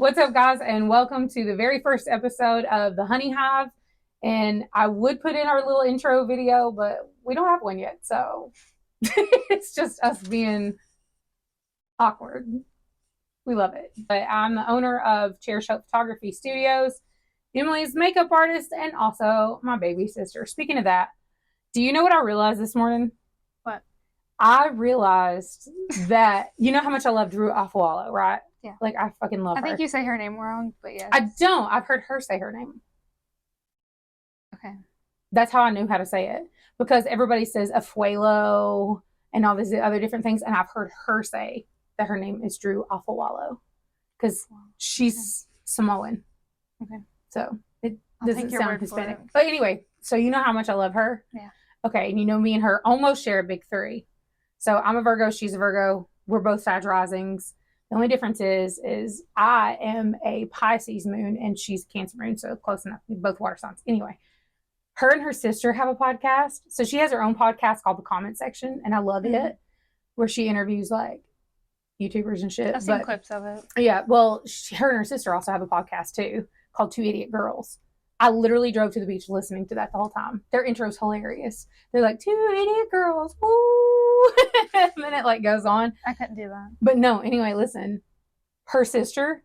What's up, guys, and welcome to the very first episode of the Honey Hive. And I would put in our little intro video, but we don't have one yet, so it's just us being awkward. We love it. But I'm the owner of Cherish Hope Photography Studios, Emily's makeup artist, and also my baby sister. Speaking of that, do you know what I realized this morning? What? I realized that, you know how much I love Drew Afawalo, right? Yeah. Like, I fucking love her. I think you say her name wrong, but yeah. I don't. I've heard her say her name. Okay. That's how I knew how to say it. Because everybody says Afuelo and all these other different things. And I've heard her say that her name is Drew Afawalo. Because she's Samoan. Okay. So it doesn't sound Hispanic. It. But anyway, so you know how much I love her? Yeah. Okay. And you know me and her almost share a big three. So I'm a Virgo. She's a Virgo. We're both Sag risings. The only difference is I am a Pisces moon and she's Cancer moon, so close enough. Both water signs. Anyway, her and her sister have a podcast. So she has her own podcast called The Comment Section, and I love it, where she interviews like YouTubers and shit. I've seen clips of it. Yeah, well, her and her sister also have a podcast too called Two Idiot Girls. I literally drove to the beach listening to that the whole time. Their intro's hilarious. They're like, Two Idiot Girls, woo! And then it like goes on. I couldn't do that. But no, anyway, listen. Her sister,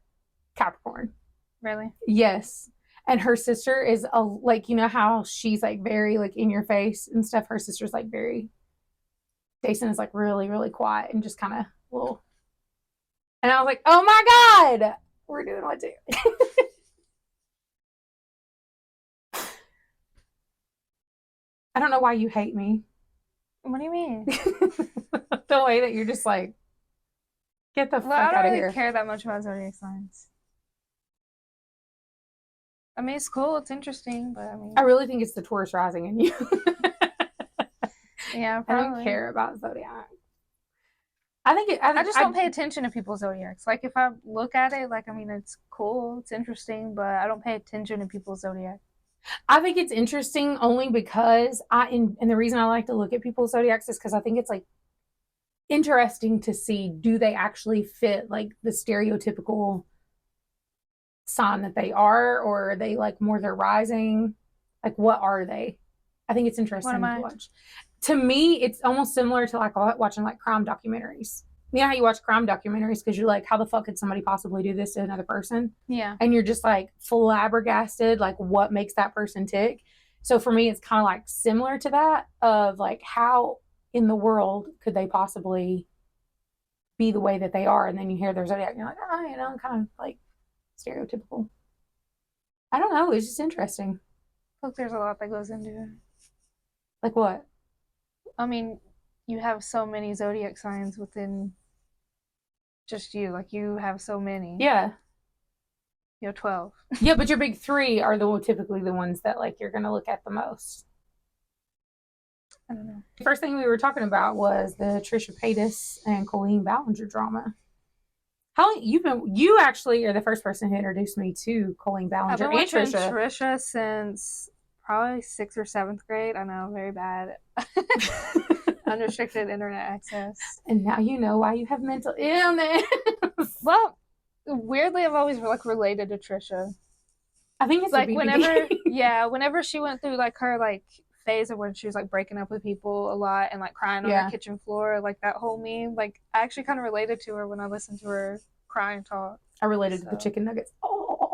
Capricorn. Really? Yes. And her sister is like, you know how she's like very like in your face and stuff. Her sister's like very, Jason is like really, really quiet and just kind of little. And I was like, oh my God, we're doing what to. I don't know why you hate me. What do you mean? The way that you're just like, get the fuck out of here. I don't really care that much about zodiac signs. I mean, it's cool. It's interesting, but I mean, I really think it's the Taurus rising in you. Yeah, probably. I don't care about zodiac. I just don't pay attention to people's zodiacs. Like, if I look at it, like, I mean, it's cool, it's interesting, but I don't pay attention to people's zodiac. I think it's interesting only because and the reason I like to look at people's zodiacs is because I think it's like interesting to see, do they actually fit like the stereotypical sign that they are, or are they like more their rising? Like, what are they? I think it's interesting to watch. To me, it's almost similar to like watching like crime documentaries. You know how you watch crime documentaries because you're like, how the fuck could somebody possibly do this to another person? Yeah. And you're just like flabbergasted, like what makes that person tick. So for me, it's kind of like similar to that of like, how in the world could they possibly be the way that they are? And then you hear their zodiac and you're like, oh, you know, kind of like stereotypical. I don't know. It's just interesting. Look, there's a lot that goes into it. Like what? I mean, you have so many zodiac signs within just you. Like, you have so many. Yeah. You have 12. Yeah, but your big three are typically the ones that like you're going to look at the most. I don't know. The first thing we were talking about was the Trisha Paytas and Colleen Ballinger drama. You actually are the first person who introduced me to Colleen Ballinger. I've been watching Trisha since probably 6th or 7th grade. I know, very bad. Unrestricted internet access. And now you know why you have mental illness. Well, weirdly, I've always like related to Trisha. I think it's like whenever she went through like her like phase of when she was like breaking up with people a lot and like crying on her kitchen floor, like that whole meme. Like, I actually kind of related to her when I listened to her cry and talk. I related to the chicken nuggets. Oh.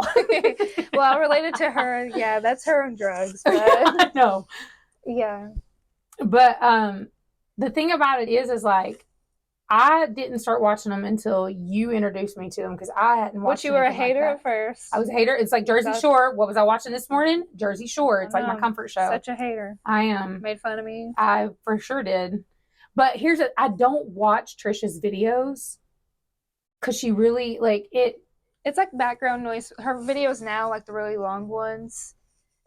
Well, I related to her. Yeah, that's her and drugs. But no. Yeah. But the thing about it is like, I didn't start watching them until you introduced me to them because I hadn't watched them. But you were a hater at first. I was a hater. It's like Jersey Shore. What was I watching this morning? Jersey Shore. It's like my comfort show. Such a hater. I am. Made fun of me. I for sure did. But I don't watch Trisha's videos because she really like it. It's like background noise. Her videos now, like the really long ones,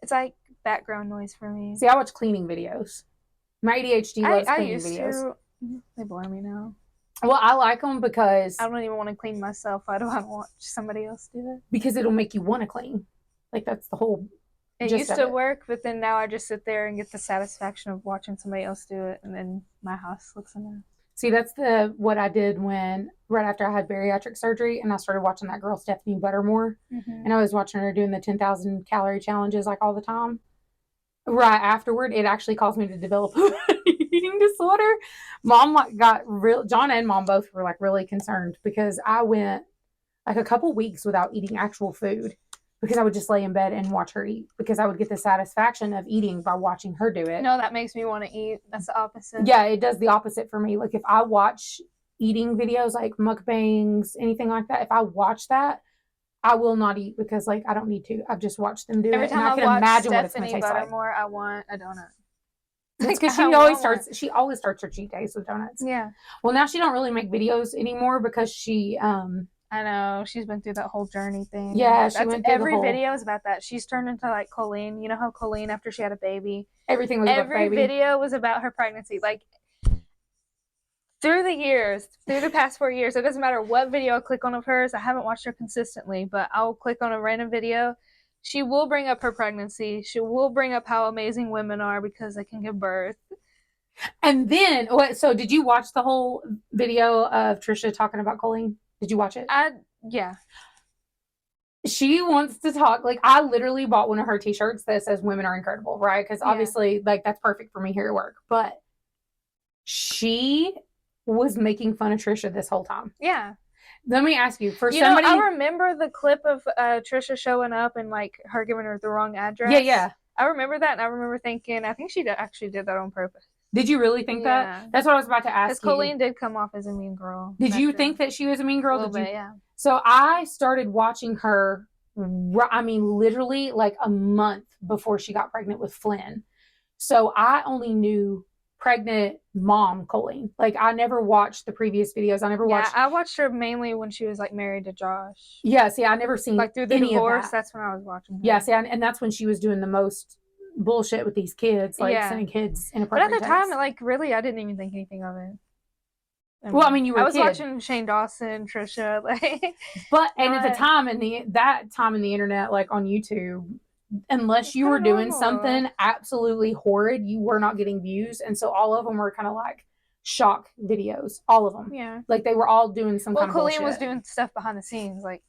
it's like background noise for me. See, I watch cleaning videos. My ADHD loves cleaning videos. They bore me now. Well, I like them because I don't even want to clean myself. I don't want to watch somebody else do it. Because it'll make you want to clean. Like, that's the whole It used to work, but then now I just sit there and get the satisfaction of watching somebody else do it, and then my house looks a mess. See, that's what I did right after I had bariatric surgery, and I started watching that girl Stephanie Buttermore, and I was watching her doing the 10,000 calorie challenges like all the time. Right afterward, it actually caused me to develop eating disorder. Mom John and Mom both were like really concerned because I went like a couple weeks without eating actual food because I would just lay in bed and watch her eat because I would get the satisfaction of eating by watching her do it. No, that makes me want to eat. That's the opposite. Yeah, it does the opposite for me. Like if I watch eating videos like mukbangs, anything like that, if I watch that, I will not eat because like I don't need to. I've just watched them do Every it, time and I can watch imagine Stephanie what it's going to taste Buttermore, like. I want a donut. It's because she always starts her cheat days with donuts. Yeah. Well, now she don't really make videos anymore because she I know she's been through that whole journey thing. Yeah, she went through every video is about that. She's turned into like Colleen. You know how Colleen, after she had a baby, everything was about every video was about her pregnancy. Like through the past 4 years, it doesn't matter what video I click on of hers. I haven't watched her consistently, but I'll click on a random video. She will bring up her pregnancy. She will bring up how amazing women are because they can give birth. And then, so did you watch the whole video of Trisha talking about Colleen? Did you watch it? Yeah. She wants to talk. Like, I literally bought one of her t-shirts that says women are incredible, right? Because obviously, like, that's perfect for me here at work. But she was making fun of Trisha this whole time. Yeah. Let me ask you, I remember the clip of Trisha showing up and, like, her giving her the wrong address. Yeah. I remember that, and I remember thinking, I think she actually did that on purpose. Did you really think that? That's what I was about to ask you. Because Colleen did come off as a mean girl. Did you think that she was a mean girl? A little bit, yeah. So I started watching her, I mean, literally like a month before she got pregnant with Flynn. So I only knew pregnant mom Colleen. Like, I never watched the previous videos. I watched her mainly when she was like married to Josh. Yeah, see, I never seen like through the divorce. That's when I was watching her. Yeah, see, and that's when she was doing the most bullshit with these kids, like sending kids inappropriate. But at the time, like, really, I didn't even think anything of it. Well, I mean, you were. I was watching Shane Dawson, Trisha, like. At the time that time in the internet, like on YouTube, unless you were doing something absolutely horrid, you were not getting views, and so all of them were kind of like shock videos. All of them, yeah, like they were all doing some kind of bullshit. Colleen was doing stuff behind the scenes, like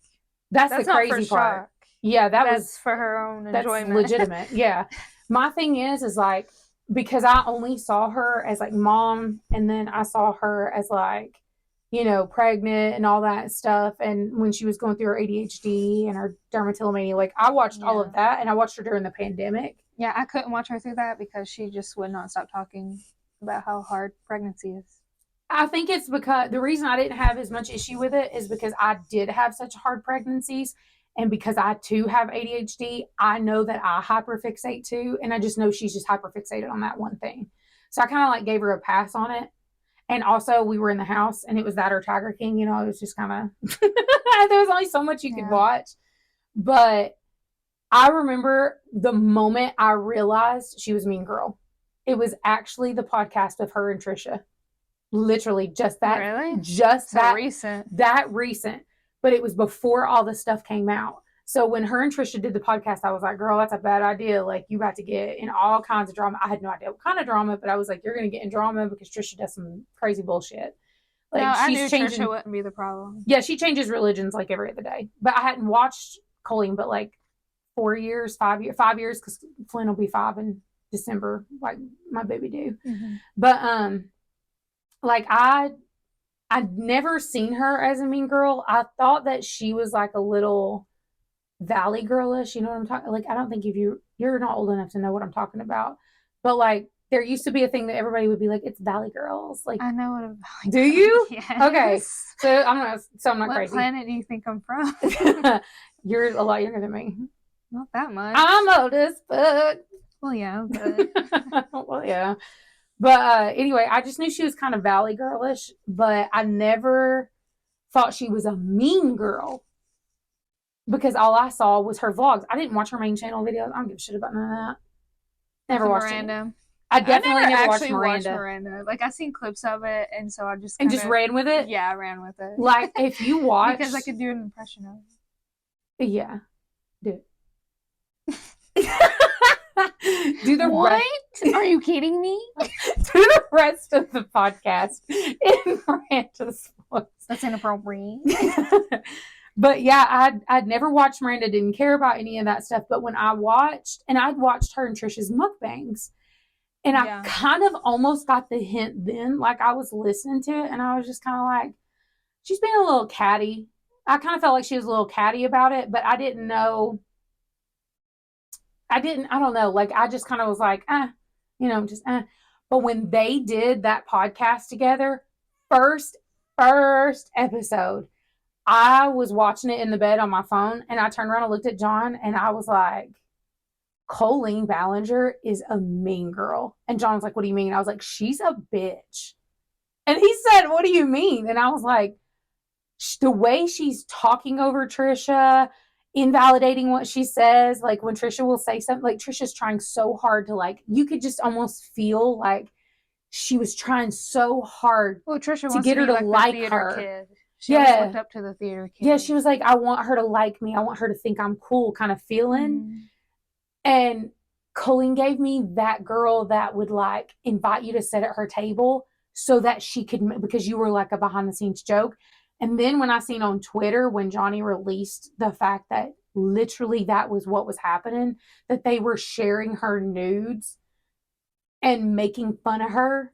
that's the crazy part. Shock. Yeah, that's for her own enjoyment. That's legitimate. Yeah, my thing is like, because I only saw her as like mom, and then I saw her as like, you know, pregnant and all that stuff. And when she was going through her ADHD and her dermatillomania, like I watched all of that, and I watched her during the pandemic. Yeah, I couldn't watch her through that because she just would not stop talking about how hard pregnancy is. I think it's because the reason I didn't have as much issue with it is because I did have such hard pregnancies. And because I too have ADHD, I know that I hyperfixate too. And I just know she's just hyperfixated on that one thing. So I kind of like gave her a pass on it. And also we were in the house and it was that or Tiger King, you know, it was just kind of, there was only so much you could watch. But I remember the moment I realized she was Mean Girl. It was actually the podcast of her and Trisha. Literally just that. Really? Just so that recent. That recent. But it was before all the stuff came out. So when her and Trisha did the podcast, I was like, girl, that's a bad idea. Like, you about to get in all kinds of drama. I had no idea what kind of drama, but I was like, you're going to get in drama because Trisha does some crazy bullshit. Like, no, I knew Trisha wouldn't be the problem. Yeah, she changes religions like every other day. But I hadn't watched Colleen, but like 5 years, because Flynn will be 5 in December, like my baby do. Mm-hmm. But, like I'd never seen her as a mean girl. I thought that she was like a little valley girlish. You know what I'm talking? Like, I don't think you're not old enough to know what I'm talking about. But like, there used to be a thing that everybody would be like, it's valley girls. Like, I know what a valley. Do you? Yes. Okay. So I'm not what crazy. What planet do you think I'm from? You're a lot younger than me. Not that much. I'm old as fuck. Well, yeah. But... well, yeah. But anyway, I just knew she was kind of valley girlish, but I never thought she was a mean girl because all I saw was her vlogs. I didn't watch her main channel videos. I don't give a shit about none of that. Never watched Miranda. I definitely never watched Miranda. Miranda. Like, I seen clips of it, and so I just just ran with it. Yeah, I ran with it. Like, if you watch, because I could do an impression of it. Yeah, do it. do the what? Are you kidding me? do the rest of the podcast in Miranda's voice. That's inappropriate. But yeah, I'd never watched Miranda, didn't care about any of that stuff. But when I'd watched her and Trisha's mukbangs, and I kind of almost got the hint then, like I was listening to it, and I was just kind of like, she's being a little catty. I kind of felt like she was a little catty about it, but I didn't know. I don't know. Like, I just kind of was like, But when they did that podcast together, first episode, I was watching it in the bed on my phone, and I turned around and looked at John, and I was like, Colleen Ballinger is a mean girl. And John was like, what do you mean? I was like, she's a bitch. And he said, what do you mean? And I was like, the way she's talking over Trisha, invalidating what she says, like when Trisha will say something, like Trisha's trying so hard to, like, you could just almost feel like she was trying so hard to get her to like her. Kid. She always looked up to the theater kid. Yeah, she was like, I want her to like me. I want her to think I'm cool kind of feeling. Mm-hmm. And Colleen gave me that girl that would, like, invite you to sit at her table so that she could, because you were like a behind the scenes joke. And then when I seen on Twitter, when Johnny released the fact that literally that was what was happening, that they were sharing her nudes and making fun of her,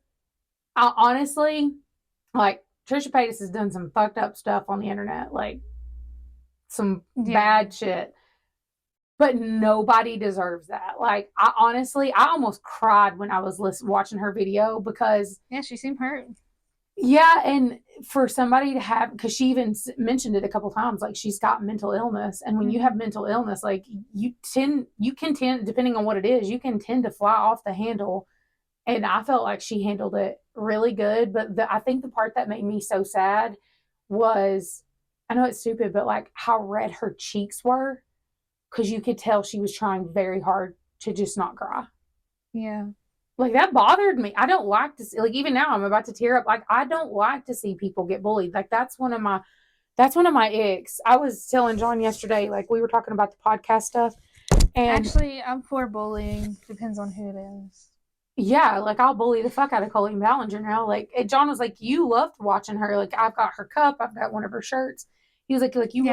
I honestly, like, Trisha Paytas has done some fucked up stuff on the internet, like some bad shit. But nobody deserves that. Like, I almost cried when I was watching her video because... Yeah, she seemed hurt. Yeah, and for somebody to have... Because she even mentioned it a couple times, like, she's got mental illness. And when you have mental illness, like, you can tend, depending on what it is, you can tend to fly off the handle. And I felt like she handled it really good. But I think the part that made me so sad was... I know it's stupid, but, like, how red her cheeks were. Because you could tell she was trying very hard to just not cry. Yeah. Like, that bothered me. I don't like to see, like, even now I'm about to tear up. Like, I don't like to see people get bullied. Like, that's one of my icks. I was telling John yesterday, like, we were talking about the podcast stuff. And actually, I'm for bullying. Depends on who it is. Yeah, like, I'll bully the fuck out of Colleen Ballinger now. Like, John was like, you loved watching her. Like, I've got her cup. I've got one of her shirts. He was like you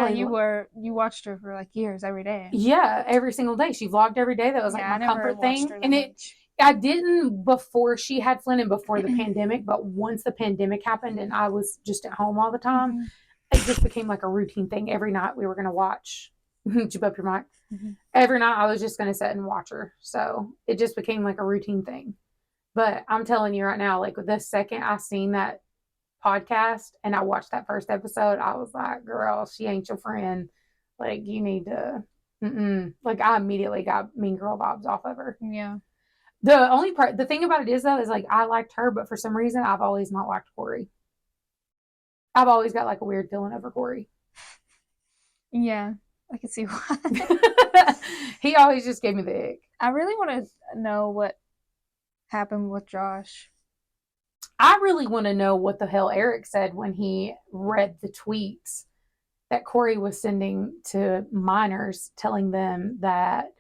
you watched her for like years every day. Yeah, every single day. She vlogged every day. That was like my comfort thing. And I didn't before she had Flynn and before the pandemic, but once the pandemic happened and I was just at home all the time, it just became like a routine thing. Every night we were going to watch. Did you bump your mic? Every night I was just going to sit and watch her. So it just became like a routine thing. But I'm telling you right now, like, the second I seen that podcast and I watched that first episode, I was like, girl, she ain't your friend. Like, you need to like, I immediately got mean girl vibes off of her. Yeah. The thing about it is, though, is like, I liked her, but for some reason I've always not liked Corey. I've always got like a weird feeling over Corey. Yeah, I can see why. He always just gave me the ick. I really want to know what happened with Josh. I really want to know what the hell Eric said when he read the tweets that Corey was sending to minors, telling them that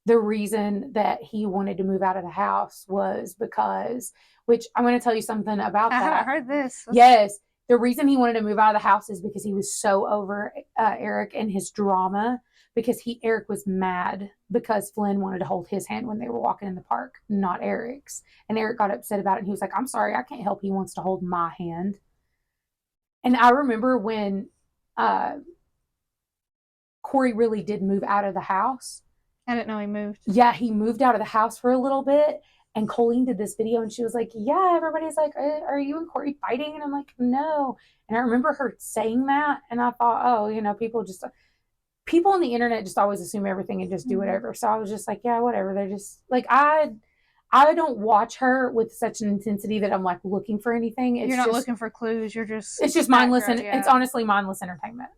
the reason that he wanted to move out of the house was because, which I'm going to tell you something about that. I haven't heard this. Yes. The reason he wanted to move out of the house is because he was so over Eric and his drama, because Eric was mad because Flynn wanted to hold his hand when they were walking in the park, not Eric's. And Eric got upset about it. And he was like, I'm sorry, I can't help. He wants to hold my hand. And I remember when Corey really did move out of the house. I didn't know he moved. Yeah, he moved out of the house for a little bit. And Colleen did this video and she was like, yeah, everybody's like, are you and Corey fighting? And I'm like, no. And I remember her saying that. And I thought, oh, people on the internet just always assume everything and just do whatever. So I was just like, yeah, whatever. They're just like, I don't watch her with such an intensity that I'm like looking for anything. You're not looking for clues. It's just mindless. And it's honestly mindless entertainment.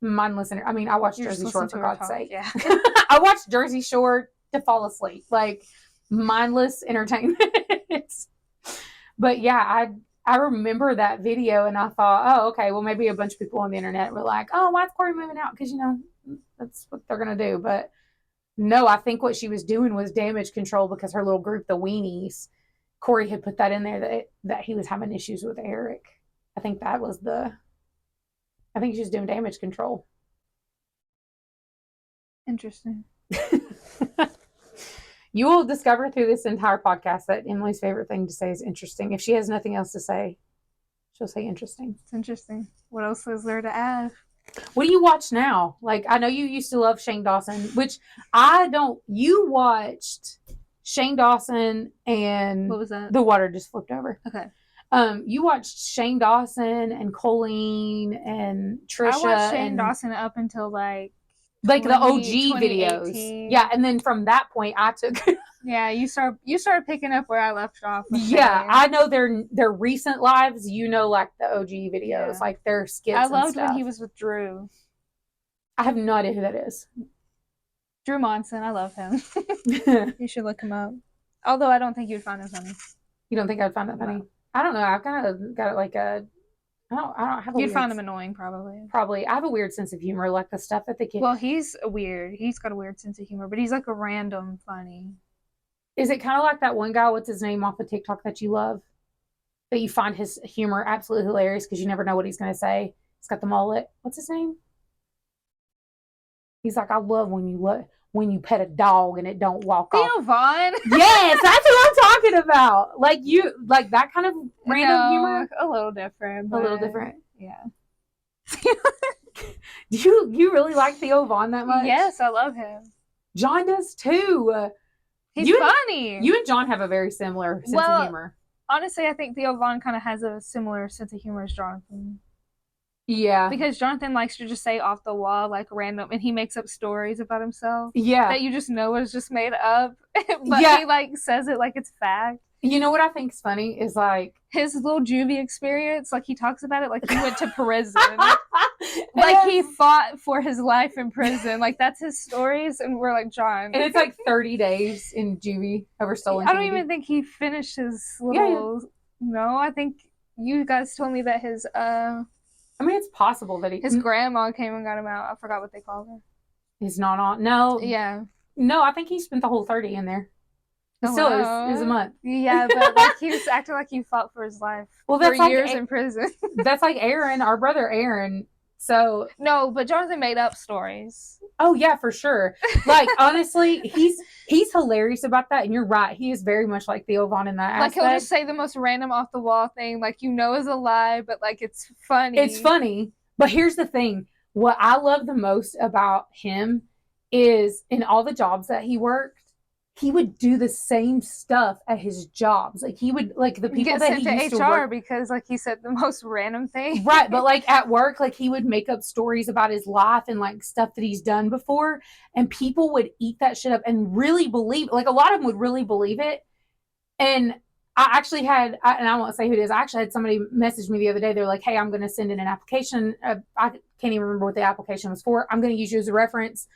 I mean, I watch Jersey Shore for God's sake. Yeah. I watch Jersey Shore to fall asleep. Like, mindless entertainment. But yeah, I remember that video and I thought, oh, okay, well, maybe a bunch of people on the internet were like, oh, why is Corey moving out? Because, that's what they're going to do. But No, I think what she was doing was damage control because her little group, the Weenies, Corey had put that in there that he was having issues with Eric. I think that was I think she was doing damage control. Interesting. You will discover through this entire podcast that Emily's favorite thing to say is interesting. If she has nothing else to say, she'll say interesting. It's interesting. What else is there to add? What do you watch now? Like, I know you used to love Shane Dawson, which I don't. You watched Shane Dawson and what was that? The water just flipped over. Okay. You watched Shane Dawson and Colleen and Trisha. I watched Shane Dawson up until like the OG videos. Yeah, and then from that point, I took. Yeah, you started picking up where I left off. Yeah, I know their recent lives. You know, like the OG videos, like their skits. I loved when he was with Drew. I have no idea who that is. Drew Monson, I love him. You should look him up. Although I don't think you'd find him funny. You don't think I'd find that funny? No. I don't know. I've kind of got like a. I don't have. You'd find him annoying, probably. Probably. I have a weird sense of humor, like the stuff that they get. Well, he's weird. He's got a weird sense of humor, but he's like a random funny. Is it kind of like that one guy? What's his name off of TikTok that you love? That you find his humor absolutely hilarious because you never know what he's going to say. He's got the mullet. What's his name? He's like, I love when you pet a dog and it don't walk off. Theo Vaughn. Yes, that's what I'm talking about. Like that kind of random humor. A little different. A little different. Yeah. Do you really like Theo Vaughn that much? Yes, I love him. John does too. He's funny. You and John have a very similar sense of humor. Honestly, I think Theo Vaughn kind of has a similar sense of humor as Jonathan. Yeah. Because Jonathan likes to just say off the wall, like random, and he makes up stories about himself. Yeah. That you just know is just made up. But he like says it like it's fact. You know what I think is funny is like his little juvie experience. Like he talks about it like he went to prison. Like he fought for his life in prison. Like that's his stories, and we're like, John. And it's like 30 days in juvie over stolen candy. I don't even think he finished his little. Yeah. No, I think you guys told me that his. I mean, it's possible that his grandma came and got him out. I forgot what they called her. His non-aunt. No. Yeah. No, I think he spent the whole 30 in there. It still is a month. Yeah, but like he was acting like he fought for his life. Well, that's for like years in prison. That's like Aaron, our brother Aaron. So no, but Jonathan made up stories. Oh yeah, for sure. Like honestly, he's hilarious about that, and you're right. He is very much like Theo Vaughn in that aspect. Like he'll just say the most random off the wall thing, like is a lie, but like it's funny. It's funny, but here's the thing: what I love the most about him is in all the jobs that he worked, he would do the same stuff at his jobs. Like he would, like the people that he used to work because like he said the most random thing. Right, but like at work, like he would make up stories about his life and like stuff that he's done before, and people would eat that shit up and really believe. Like a lot of them would really believe it. And I actually had, and I won't say who it is. I actually had somebody message me the other day. They're like, "Hey, I'm going to send in an application. I can't even remember what the application was for. I'm going to use you as a reference.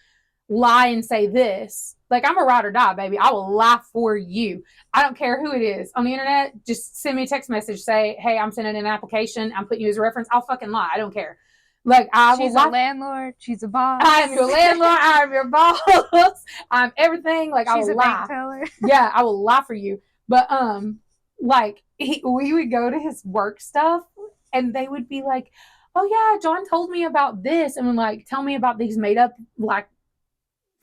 Lie and say this." Like, I'm a ride or die, baby. I will lie for you. I don't care who it is. On the internet, just send me a text message. Say, hey, I'm sending an application. I'm putting you as a reference. I'll fucking lie. I don't care. Like, She's a landlord. She's a boss. I'm your landlord. I'm your boss. I'm everything. Like, I will lie. Bank teller. Yeah, I will lie for you. But, like, we would go to his work stuff, and they would be like, oh, yeah, John told me about this. And would, like, tell me about these made up, like,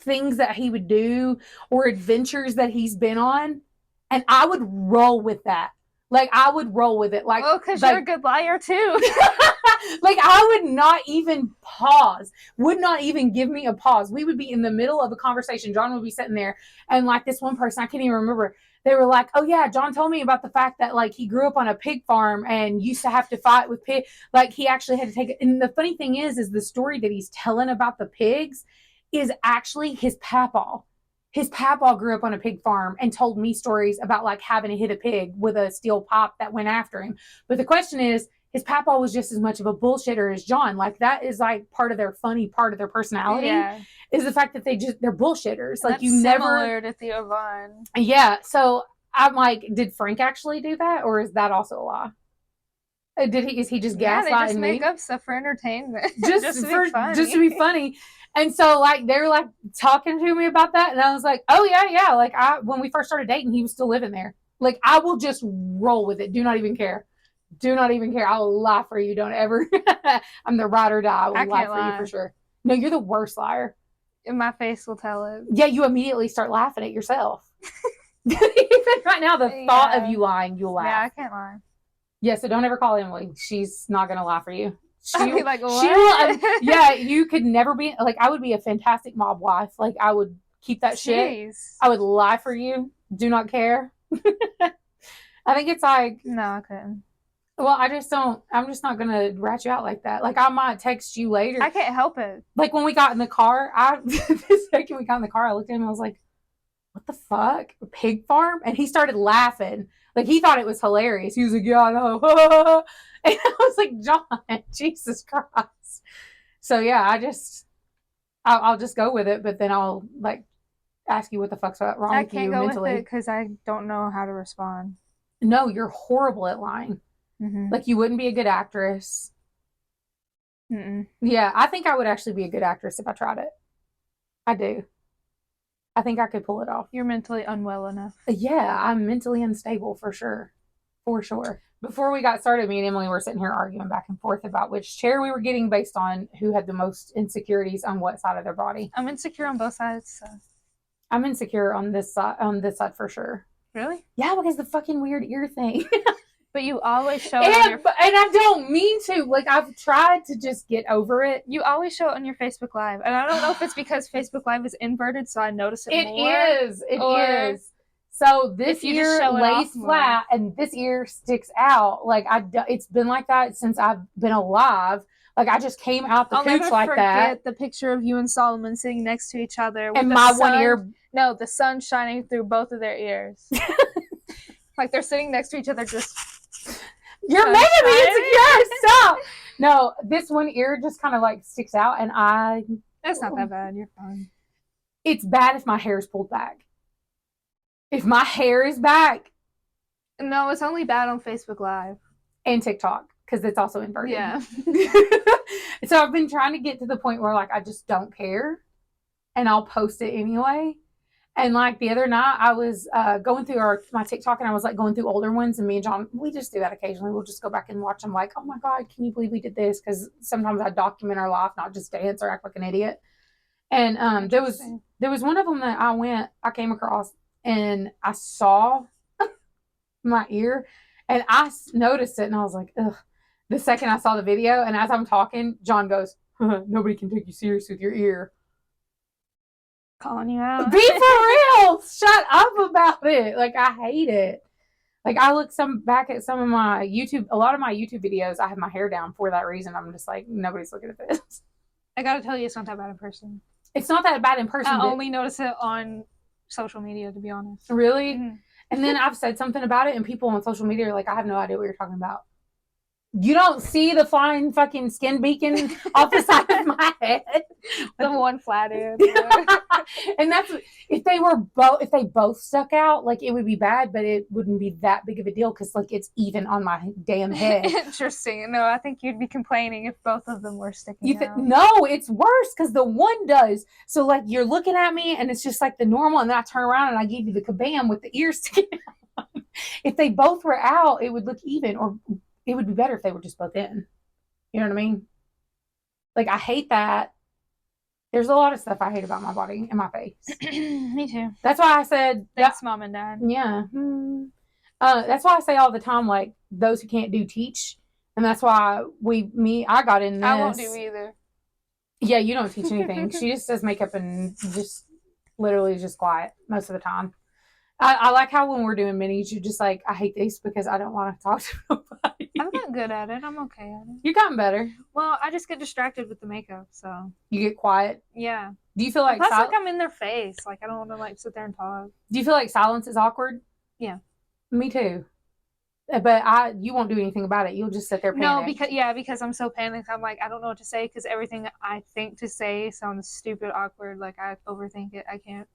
things that he would do or adventures that he's been on, and I would roll with that. Like I would roll with it. Like, because you're a good liar too. Like I would not even pause. Would not even give me a pause. We would be in the middle of a conversation. John would be sitting there, and like this one person, I can't even remember. They were like, "Oh yeah, John told me about the fact that like he grew up on a pig farm and used to have to fight with pig. Like he actually had to take it." And the funny thing is the story that he's telling about the pigs is actually his papaw. His papaw grew up on a pig farm and told me stories about like having to hit a pig with a steel pipe that went after him. But the question is, his papaw was just as much of a bullshitter as John. Like that is like part of their funny part of their personality is the fact that they're bullshitters. Like you never similar to Theo Vaughn. Yeah. So I'm like, did Frank actually do that, or is that also a lie? Is he just gaslighting me? They just make up stuff for entertainment. just to be funny. And so like they were like talking to me about that, and I was like, oh yeah. Like when we first started dating, he was still living there. Like I will just roll with it. Do not even care. Do not even care. I will lie for you. Don't ever. I'm the ride or die. I will lie for you for sure. No, you're the worst liar. And my face will tell it. Yeah, you immediately start laughing at yourself. Even right now, the thought of you lying, you'll laugh. Yeah, I can't lie. Yeah, so don't ever call Emily. She's not gonna lie for you. I'll be like, what? She will. Yeah, you could never be like. I would be a fantastic mob wife. Like I would keep that shit. I would lie for you. Do not care. I think it's like no, I couldn't. Well, I just don't. I'm just not gonna rat you out like that. Like I might text you later. I can't help it. Like when we got in the car, the second we got in the car, I looked at him. I was like, "What the fuck, a pig farm?" And he started laughing. Like he thought it was hilarious. He was like, "Yeah, I know." And I was like, "John, Jesus Christ." So yeah, I'll just go with it, but then I'll like ask you what the fuck's wrong with you mentally. I can't go with it because I don't know how to respond. No, you're horrible at lying. Mm-hmm. Like you wouldn't be a good actress. Mm-mm. Yeah, I think I would actually be a good actress if I tried it. I do. I think I could pull it off. You're mentally unwell enough. Yeah, I'm mentally unstable for sure. For sure. Before we got started, me and Emily were sitting here arguing back and forth about which chair we were getting based on who had the most insecurities on what side of their body. I'm insecure on both sides. So. I'm insecure on this side for sure. Really? Yeah, because the fucking weird ear thing. But you always show it on your... And I don't mean to. Like, I've tried to just get over it. You always show it on your Facebook Live. And I don't know if it's because Facebook Live is inverted, so I notice it more. It is. So this ear lays flat and this ear sticks out. Like, it's been like that since I've been alive. Like, I just came out the cooch like that. I'll never forget the picture of you and Solomon sitting next to each other. With and my one ear... No, the sun shining through both of their ears. Like, they're sitting next to each other just... You're making me insecure. Stop. No, this one ear just kind of like sticks out, and That's not that bad. You're fine. It's bad if my hair is pulled back. If my hair is back. No, it's only bad on Facebook Live and TikTok because it's also inverted. Yeah. So I've been trying to get to the point where like I just don't care, and I'll post it anyway. And like the other night, I was going through my TikTok, and I was like going through older ones. And me and John, we just do that occasionally. We'll just go back and watch them. Like, oh my god, can you believe we did this? Because sometimes I document our life, not just dance or act like an idiot. And there was one of them that I came across, and I saw my ear, and I noticed it, and I was like, ugh. The second I saw the video, and as I'm talking, John goes, "Nobody can take you serious with your ear." Calling you out. Be for real. Shut up about it. Like I hate it. Like I look back at some of my YouTube, a lot of my YouTube videos, I have my hair down for that reason. I'm just like, nobody's looking at this. I gotta tell you, it's not that bad in person. It's not that bad in person. I only notice it on social media, to be honest. Really? Mm-hmm. And then I've said something about it, and people on social media are like, I have no idea what you're talking about. You don't see the flying fucking skin beacon off the side of my head. The one flat ear. And that's if they both stuck out, like it would be bad, but it wouldn't be that big of a deal because like it's even on my damn head. Interesting. No, I think you'd be complaining if both of them were sticking out. No, it's worse because the one does. So like you're looking at me and it's just like the normal, and then I turn around and I give you the kabam with the ears sticking out. If they both were out, it would look even, or it would be better if they were just both in. You know what I mean? Like, I hate that. There's a lot of stuff I hate about my body and my face. Me too. That's why I said... Thanks, Mom and Dad. Yeah. That's why I say all the time, like, those who can't do, teach. And that's why I got in this. I won't do either. Yeah, you don't teach anything. She just does makeup and just literally just quiet most of the time. I like how when we're doing minis, you're just like, I hate these because I don't want to talk to nobody. I'm not good at it. I'm okay at it. You've gotten better. Well, I just get distracted with the makeup, so. You get quiet? Yeah. Do you feel like... Plus, like I'm in their face. Like, I don't want to, like, sit there and talk. Do you feel like silence is awkward? Yeah. Me too. But you won't do anything about it. You'll just sit there panicked. No, because I'm so panicked. I'm like, I don't know what to say because everything I think to say sounds stupid, awkward. Like, I overthink it. I can't.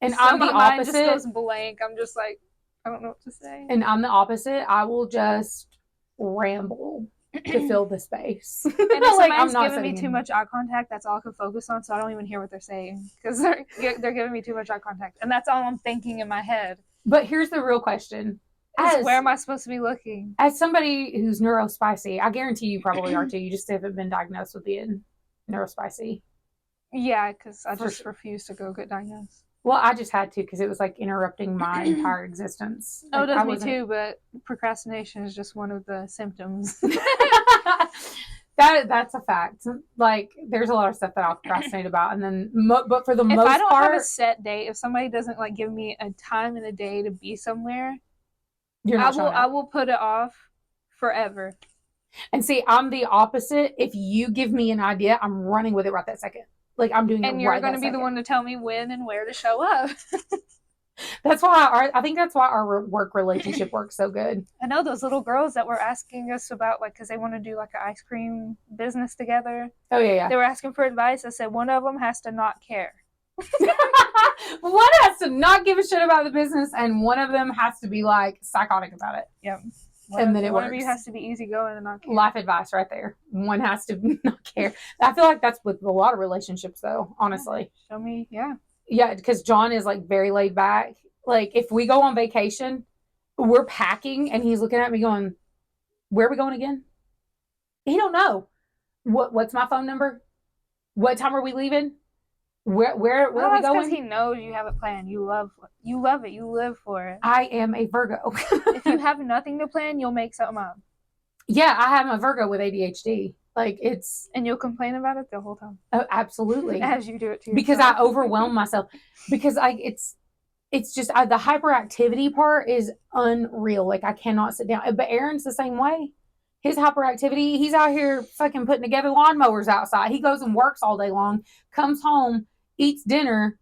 And so I'm the opposite. Mind just goes blank. I'm just like, I don't know what to say. And I'm the opposite. I will just ramble. to fill the space. And if Like, somebody's giving me too much eye contact, that's all I can focus on, so I don't even hear what they're saying because they're giving me too much eye contact, and that's all I'm thinking in my head. But here's the real question. Where am I supposed to be looking? As somebody who's neurospicy, I guarantee you probably are too. You just haven't been diagnosed with being neurospicy. Yeah, because I just refuse to go get diagnosed. Well, I just had to because it was like interrupting my entire existence. Oh, Like, it does me too, but procrastination is just one of the symptoms. That's a fact. Like, there's a lot of stuff that I'll procrastinate about, and then, but for the most part, if I don't have a set date, if somebody doesn't like give me a time in a day to be somewhere, I will put it off forever. And see, I'm the opposite. If you give me an idea, I'm running with it right that second. Like, I'm doing it right that second. And you're going to be the one to tell me when and where to show up. That's why I think that's why our work relationship works so good. I know those little girls that were asking us about, like, because they want to do like an ice cream business together. Oh yeah. They were asking for advice. I said one of them has to not care. One has to not give a shit about the business, and one of them has to be like psychotic about it. Yep. And then one of you has to be easygoing and not care. Life advice right there. One has to not care. I feel like that's with a lot of relationships, though. Honestly. Show me, yeah. Yeah, because John is like very laid back. Like, if we go on vacation, we're packing, and he's looking at me going, "Where are we going again?" He don't know. What's my phone number? What time are we leaving? Where are we going? Because he knows you have it planned. You love it. You live for it. I am a Virgo. If you have nothing to plan, you'll make something up. Yeah, I have a Virgo with ADHD. Like, it's... And you'll complain about it the whole time. Oh, absolutely. As you do it too. Because I overwhelm myself. Because it's just... the hyperactivity part is unreal. Like, I cannot sit down. But Aaron's the same way. His hyperactivity, he's out here fucking putting together lawnmowers outside. He goes and works all day long, comes home, eats dinner,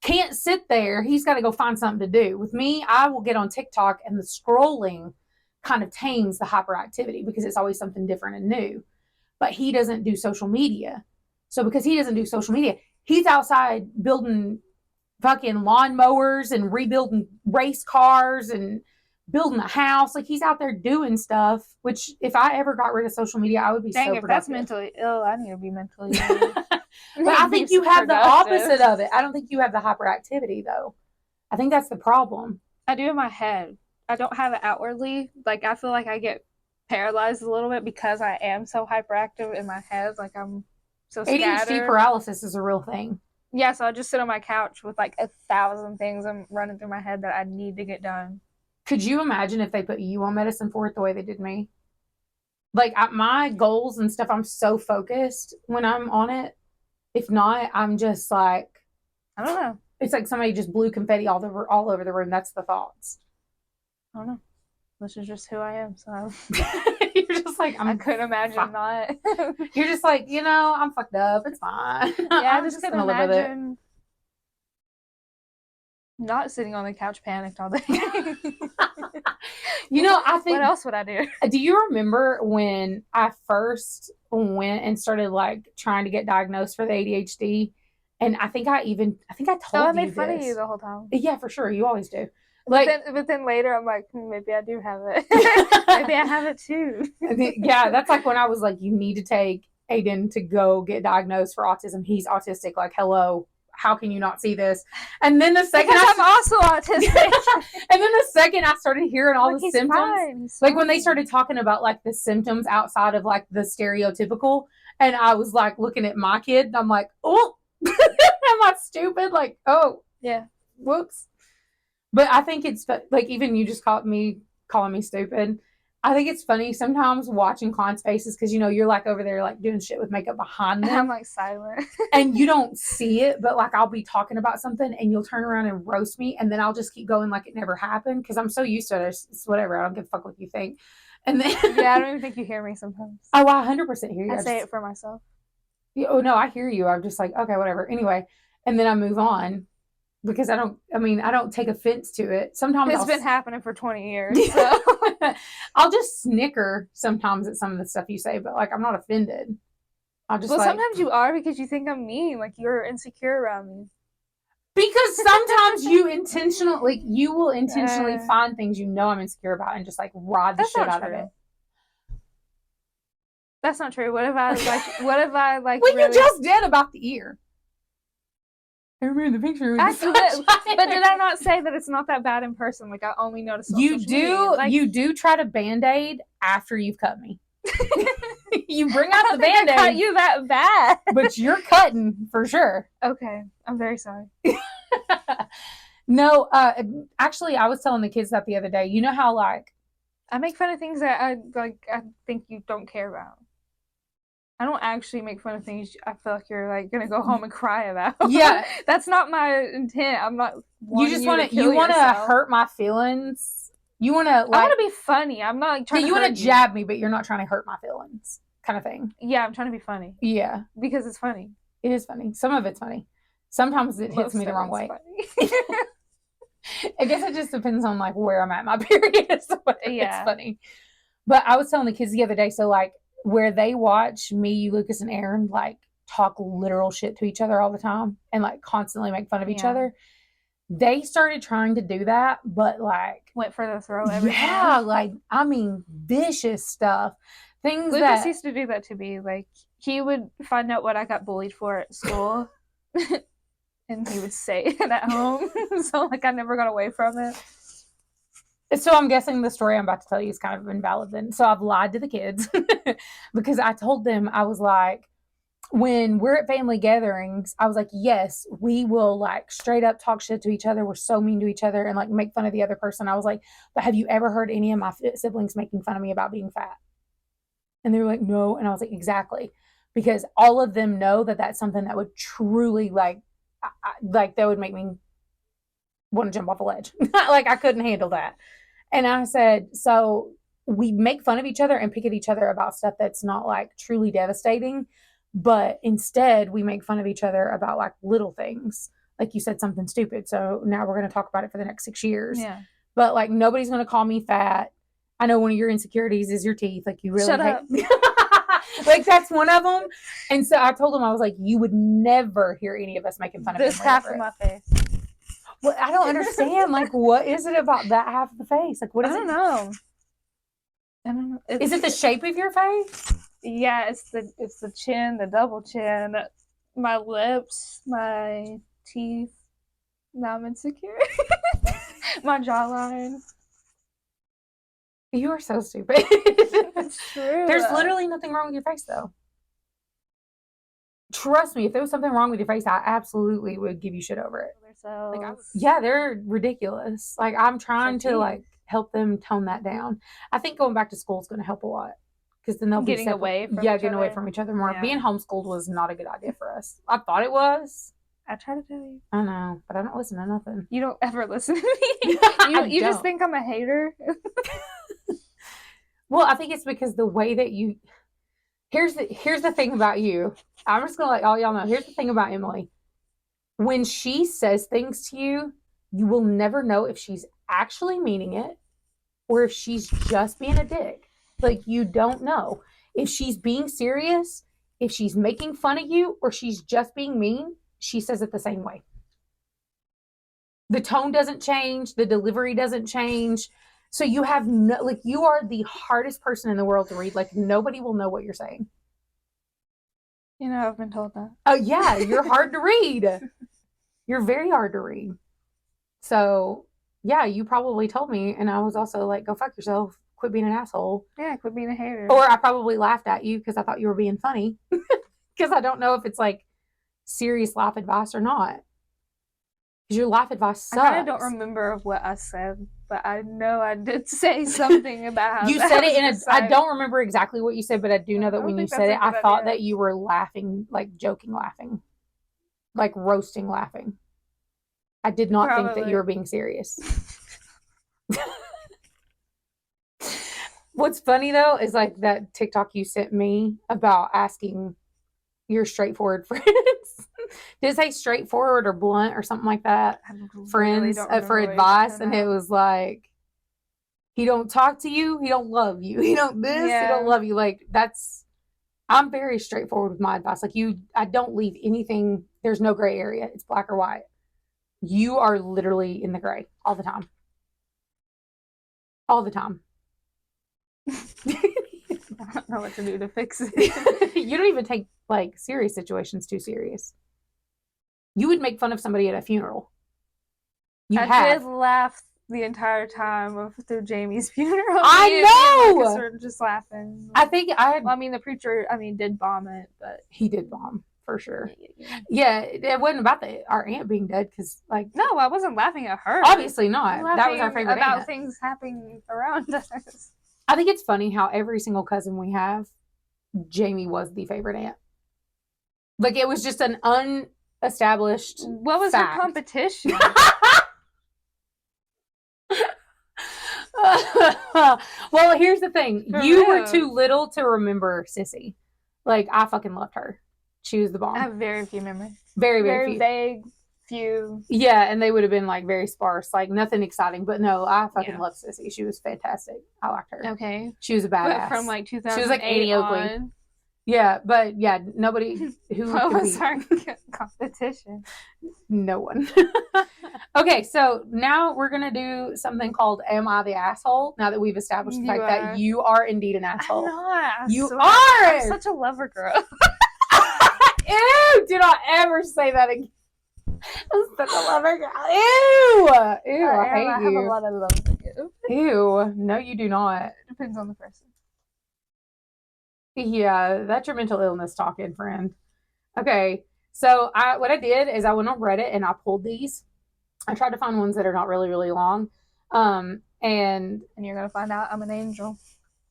can't sit there. He's got to go find something to do. With me, I will get on TikTok, and the scrolling kind of tames the hyperactivity because it's always something different and new. But he doesn't do social media. So because he doesn't do social media, he's outside building fucking lawnmowers and rebuilding race cars and building a house. Like, he's out there doing stuff, which if I ever got rid of social media, I would be so productive. If that's mentally ill, I need to be mentally ill. But I think you have the opposite of it. I don't think you have the hyperactivity, though. I think that's the problem. I do in my head. I don't have it outwardly. Like, I feel like I get paralyzed a little bit because I am so hyperactive in my head. Like, I'm so scattered. ADHD paralysis is a real thing. Yeah, so I just sit on my couch with like 1,000 things I'm running through my head that I need to get done. Could you imagine if they put you on medicine for it the way they did me? Like, my goals and stuff, I'm so focused when I'm on it. If not, I'm just like... I don't know. It's like somebody just blew confetti all over the room. That's the thoughts. I don't know. This is just who I am, so... You're just like... I couldn't imagine not. You're just like, I'm fucked up. It's fine. Yeah, I just couldn't imagine... not sitting on the couch panicked all day. I think... What else would I do? Do you remember when I first went and started, like, trying to get diagnosed for the ADHD? And I think I told you I made fun of you the whole time. Yeah, for sure. You always do. Like, but then later I'm like, maybe I do have it. Maybe I have it too. Yeah, that's like when I was like, you need to take Aiden to go get diagnosed for autism. He's autistic. Like, hello. How can you not see this? And then the second I'm also autistic. And then the second I started hearing all the symptoms, like when they started talking about like the symptoms outside of like the stereotypical, and I was like looking at my kid, and I'm like, oh, am I stupid? Like, oh, yeah, whoops. But I think it's like, even you just calling me stupid. I think it's funny sometimes watching clients' faces because, you're like over there like doing shit with makeup behind them. I'm like silent. And you don't see it, but like I'll be talking about something and you'll turn around and roast me, and then I'll just keep going like it never happened because I'm so used to it. It's whatever. I don't give a fuck what you think. And then yeah, I don't even think you hear me sometimes. Oh, I 100% hear you. I say it for myself. Oh no, I hear you. I'm just like, okay, whatever. Anyway, and then I move on. Because I don't take offense to it. Sometimes it's been happening for 20 years. So. I'll just snicker sometimes at some of the stuff you say, but like I'm not offended. Sometimes you are because you think I'm mean, like you're insecure around me. Because sometimes you will intentionally find things I'm insecure about and just like ride the shit out of it. That's not true. What if I like Well, really... you just did about the ear. I remember the picture. But did I not say that it's not that bad in person? Like, I only noticed on social media. Like, you do try to Band-Aid after you've cut me. You bring out the Band-Aid. I cut you that bad. But you're cutting for sure. Okay. I'm very sorry. No, actually, I was telling the kids that the other day. You know how, like, I make fun of things that I think you don't care about. I don't actually make fun of things I feel like you're like gonna go home and cry about. Yeah. That's not my intent. I'm not you just want to hurt my feelings. You want to, like, I want to be funny. I'm not like trying to you want to jab me, but you're not trying to hurt my feelings, kind of thing. Yeah, I'm trying to be funny. Yeah. Because it's funny. It is funny. Some of it's funny. Sometimes it hits me the wrong way. I guess it just depends on, like, where I'm at in my period. So it's funny. But I was telling the kids the other day, so, like, where they watch me, you, Lucas, and Aaron, like, talk literal shit to each other all the time and, like, constantly make fun of each other. They started trying to do that, but, like, went for the throw every time. Yeah, like, I mean, vicious stuff. Things Lucas used to do that to me. Like, he would find out what I got bullied for at school. And he would say it at home. So, like, I never got away from it. So I'm guessing the story I'm about to tell you is kind of invalid then. So I've lied to the kids because I told them, I was like, when we're at family gatherings, I was like, yes, we will, like, straight up talk shit to each other. We're so mean to each other and, like, make fun of the other person. I was like, but have you ever heard any of my siblings making fun of me about being fat? And they were like, no. And I was like, exactly. Because all of them know that that's something that would truly, like that would make me want to jump off a ledge. Like, I couldn't handle that. And I said, so we make fun of each other and pick at each other about stuff that's not, like, truly devastating. But instead, we make fun of each other about, like, little things. Like, you said something stupid. So now we're going to talk about it for the next 6 years. Yeah. But, like, nobody's going to call me fat. I know one of your insecurities is your teeth. Like, you really Shut up. Like, that's one of them. And so I told him, I was like, you would never hear any of us making fun of this half of my face. Well, I don't understand. Like, what is it about that half of the face? Like, what is it? I don't know. Is it the shape of your face? Yeah, it's the chin, the double chin, my lips, my teeth. Now I'm insecure. My jawline. You are so stupid. That's true. There's literally nothing wrong with your face, though. Trust me, if there was something wrong with your face, I absolutely would give you shit over it. Like, yeah, they're ridiculous. Like, I'm trying to, like, help them tone that down. I think going back to school is going to help a lot. Because then they'll be getting away from each other more. Yeah. Being homeschooled was not a good idea for us. I thought it was. I try to tell you. I know, but I don't listen to nothing. You don't ever listen to me. You just think I'm a hater. Well, I think it's because the way that you... Here's the thing about you. I'm just going to let all y'all know. Here's the thing about Emily. When she says things to you, you will never know if she's actually meaning it or if she's just being a dick. Like, you don't know. If she's being serious, if she's making fun of you, or she's just being mean, she says it the same way. The tone doesn't change. The delivery doesn't change. So you have no, like, you are the hardest person in the world to read. Like, nobody will know what you're saying. You know, I've been told that. Oh, yeah, you're hard to read. You're very hard to read. So, yeah, you probably told me, and I was also like, go fuck yourself. Quit being an asshole. Yeah, quit being a hater. Or I probably laughed at you because I thought you were being funny. Because I don't know if it's, like, serious life advice or not. Because your life advice sucks. I kind of don't remember of what I said, but I know I did say something about how you said it in a... I don't remember exactly what you said, but I do know that when you said it, I thought that you were laughing, like, joking laughing. Like, roasting laughing. I did not think that you were being serious. What's funny, though, is, like, that TikTok you sent me about asking your straightforward friends. Did it say straightforward or blunt or something like that? Friends for advice. And it was like, he don't talk to you. He don't love you. He don't this. Yeah. He don't love you. Like, that's... I'm very straightforward with my advice. Like, I don't leave anything. There's no gray area. It's black or white. You are literally in the gray all the time. All the time. I don't know what to do to fix it. You don't even take like serious situations too serious. You would make fun of somebody at a funeral. I did laugh the entire time through Jamie's funeral. I know. We're just laughing. I think Well, I mean, the preacher, did vomit, but he did bomb for sure. Yeah, it wasn't about our aunt being dead because, like, no, I wasn't laughing at her. Obviously not. That was our favorite about aunt. Things happening around us. I think it's funny how every single cousin we have, Jamie was the favorite aunt. Like, it was just an unestablished. What was fact. her competition? Well, here's the thing. You were too little to remember Sissy. Like, I fucking loved her. She was the bomb. I have very few memories. Very few. Vague, few. Yeah, and they would have been, like, very sparse. Like, nothing exciting. But no, I fucking loved Sissy. She was fantastic. I liked her. Okay. She was a badass. But from, like, 2008 she was like Annie Oakley. Yeah, but yeah, nobody who what was our competition? No one. Okay, so now we're gonna do something called "Am I the Asshole?" Now that we've established the fact that you are indeed an asshole. I'm not. You are. I'm such a lover girl. Ew! Do not ever say that again. I'm such a lover girl. Ew! Ew! I hate you. I have a lot of love for you. Ew! No, you do not. It depends on the person. Yeah, that's your mental illness talking, friend. Okay, so what I did is I went on Reddit and I pulled these. I tried to find ones that are not really, really long. And you're going to find out I'm an angel.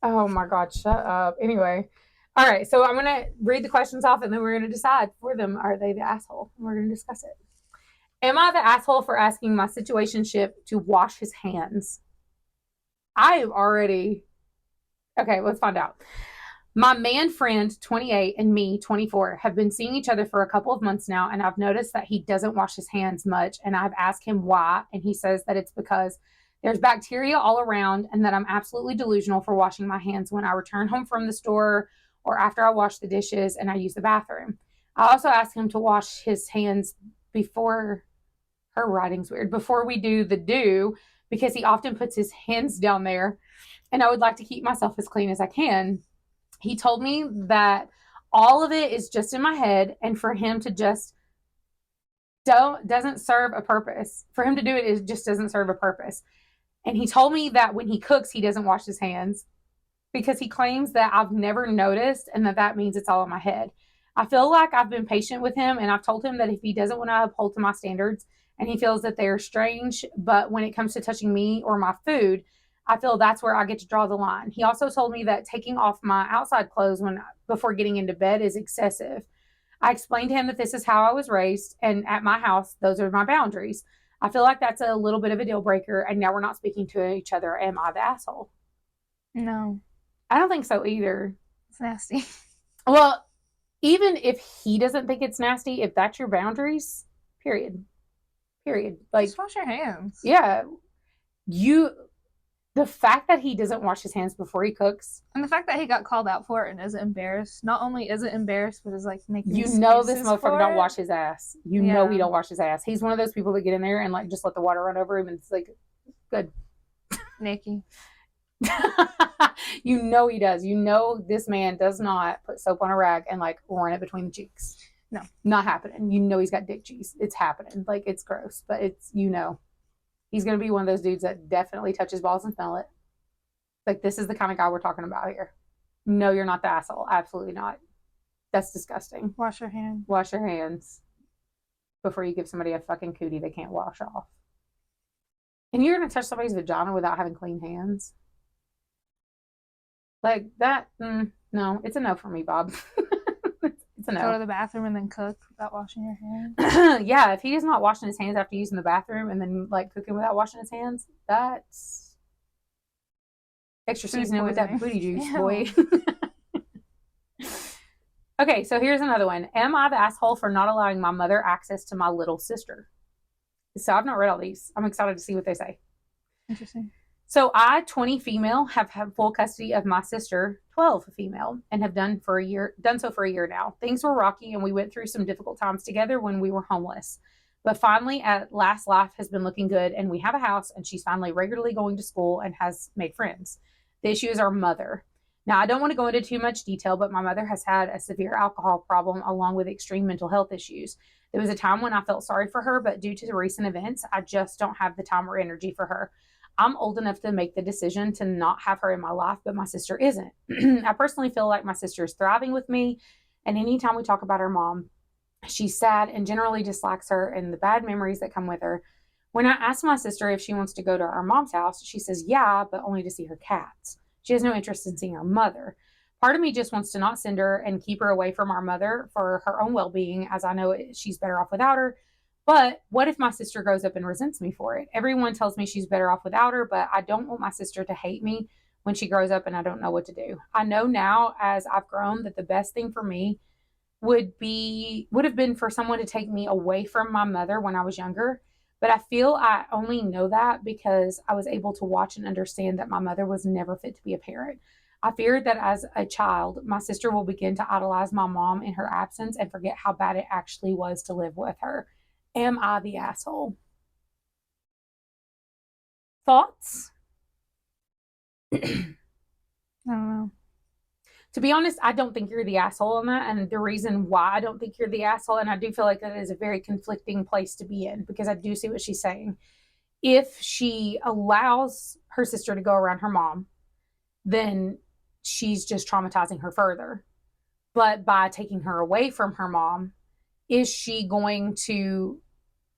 Oh my God, shut up. Anyway, all right, so I'm going to read the questions off and then we're going to decide for them, are they the asshole? And we're going to discuss it. Am I the asshole for asking my situationship to wash his hands? I am already... Okay, let's find out. My man friend, 28, and me, 24, have been seeing each other for a couple of months now, and I've noticed that he doesn't wash his hands much, and I've asked him why, and he says that it's because there's bacteria all around and that I'm absolutely delusional for washing my hands when I return home from the store or after I wash the dishes and I use the bathroom. I also asked him to wash his hands before... Her writing's weird. Before we do the do, because he often puts his hands down there, and I would like to keep myself as clean as I can. He told me that all of it is just in my head, and for him to just doesn't serve a purpose. For him to do it, it just doesn't serve a purpose. And he told me that when he cooks, he doesn't wash his hands because he claims that I've never noticed and that means it's all in my head. I feel like I've been patient with him, and I've told him that if he doesn't want to uphold to my standards and he feels that they are strange, but when it comes to touching me or my food, I feel that's where I get to draw the line. He also told me that taking off my outside clothes before getting into bed is excessive. I explained to him that this is how I was raised, and at my house, those are my boundaries. I feel like that's a little bit of a deal breaker, and now we're not speaking to each other. Am I the asshole? No. I don't think so either. It's nasty. Well, even if he doesn't think it's nasty, if that's your boundaries, period. Like, just wash your hands. Yeah. The fact that he doesn't wash his hands before he cooks. And the fact that he got called out for it and isn't embarrassed. Not only is it embarrassed, but is like making this motherfucker don't wash his ass. You know he don't wash his ass. He's one of those people that get in there and like just let the water run over him and it's like, good. Nikki. You know he does. You know this man does not put soap on a rag and like run it between the cheeks. No. Not happening. You know he's got dick cheese. It's happening. Like, it's gross, but it's, he's going to be one of those dudes that definitely touches balls and smell it. Like, this is the kind of guy we're talking about here. No, you're not the asshole. Absolutely not. That's disgusting. Wash your hands. Wash your hands before you give somebody a fucking cootie they can't wash off. And you're going to touch somebody's vagina without having clean hands? Like, that, no, it's a no for me, Bob. It's a no. Go to the bathroom and then cook without washing your hands? Yeah, if he is not washing his hands after using the bathroom and then, like, cooking without washing his hands, that's extra seasoning with that booty juice, boy. Okay, so here's another one. Am I the asshole for not allowing my mother access to my little sister? So I've not read all these. I'm excited to see what they say. Interesting. So I, 20 female, have had full custody of my sister, 12 female, and have done so for a year now. Things were rocky and we went through some difficult times together when we were homeless. But finally, at last, life has been looking good and we have a house and she's finally regularly going to school and has made friends. The issue is our mother. Now, I don't want to go into too much detail, but my mother has had a severe alcohol problem along with extreme mental health issues. There was a time when I felt sorry for her, but due to the recent events, I just don't have the time or energy for her. I'm old enough to make the decision to not have her in my life, but my sister isn't. I personally feel like my sister is thriving with me, and anytime we talk about her mom, she's sad and generally dislikes her and the bad memories that come with her. When I asked my sister if she wants to go to our mom's house, she says, yeah, but only to see her cats. She has no interest in seeing her mother. Part of me just wants to not send her and keep her away from our mother for her own well being, as I know she's better off without her. But what if my sister grows up and resents me for it? Everyone tells me she's better off without her, but I don't want my sister to hate me when she grows up and I don't know what to do. I know now as I've grown that the best thing for me would have been for someone to take me away from my mother when I was younger. But I feel I only know that because I was able to watch and understand that my mother was never fit to be a parent. I feared that as a child, my sister will begin to idolize my mom in her absence and forget how bad it actually was to live with her. Am I the asshole? Thoughts? I don't know. To be honest, I don't think you're the asshole on that. And the reason why I don't think you're the asshole, and I do feel like that is a very conflicting place to be in, because I do see what she's saying. If she allows her sister to go around her mom, then she's just traumatizing her further. But by taking her away from her mom, is she going to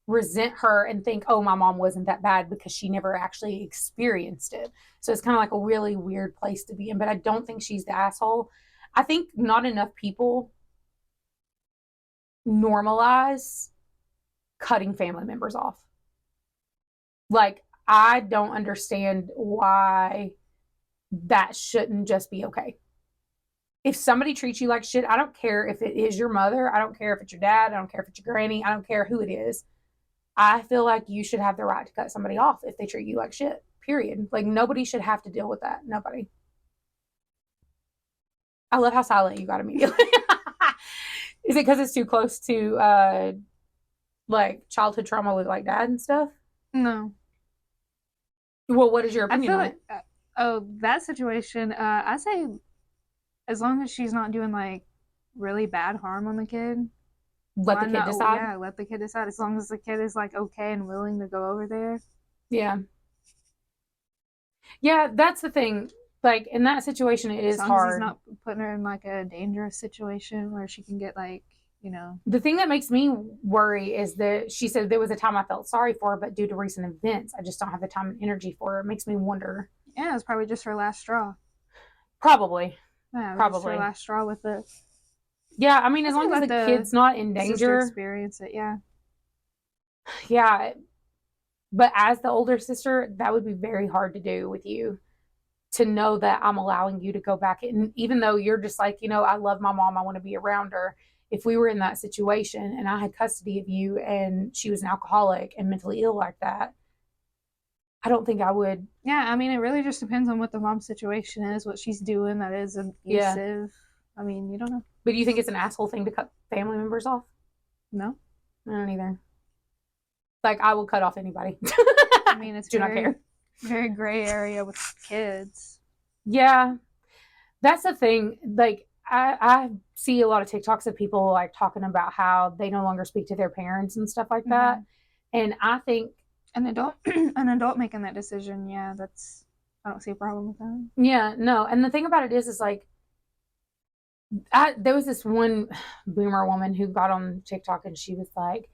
resent her and think, oh, my mom wasn't that bad because she never actually experienced it? So it's kind of like a really weird place to be in. But I don't think she's the asshole. I think not enough people normalize cutting family members off. Like, I don't understand why that shouldn't just be okay. If somebody treats you like shit, I don't care if it is your mother. I don't care if it's your dad. I don't care if it's your granny. I don't care who it is. I feel like you should have the right to cut somebody off if they treat you like shit, period. Like, nobody should have to deal with that. Nobody. I love how silent you got immediately. Is it because it's too close to like childhood trauma with like dad and stuff? No. Well, what is your I opinion feel on like, it? that situation, I say as long as she's not doing like really bad harm on the kid, Let the why kid not? decide? Yeah, let the kid decide. As long as the kid is like okay and willing to go over there. Yeah. Yeah, that's the thing. Like, in that situation, it As is long as he's hard. not putting her in like a dangerous situation where she can get like, you know. The thing that makes me worry is that she said there was a time I felt sorry for her, but due to recent events, I just don't have the time and energy for her. It makes me wonder. Yeah, it's probably just her last straw. Probably. Yeah, it was just her Probably. last straw with it. Yeah, I mean, I as say long as let the the kid's not in sister danger. experience it. Yeah. Yeah. But as the older sister, that would be very hard to do with you, to know that I'm allowing you to go back. And even though you're just like, I love my mom, I want to be around her. If we were in that situation and I had custody of you and she was an alcoholic and mentally ill like that, I don't think I would. Yeah, I mean, it really just depends on what the mom's situation is, what she's doing that is Yeah. abusive. I mean, you don't know. But do you think it's an asshole thing to cut family members off? No. I don't either. Like, I will cut off anybody. I mean, it's do not care. Very gray area with kids. Yeah. That's the thing. Like, I see a lot of TikToks of people like talking about how they no longer speak to their parents and stuff like that. And I think an adult making that decision, yeah, I don't see a problem with that. Yeah, no. And the thing about it is like, there was this one boomer woman who got on TikTok and she was like,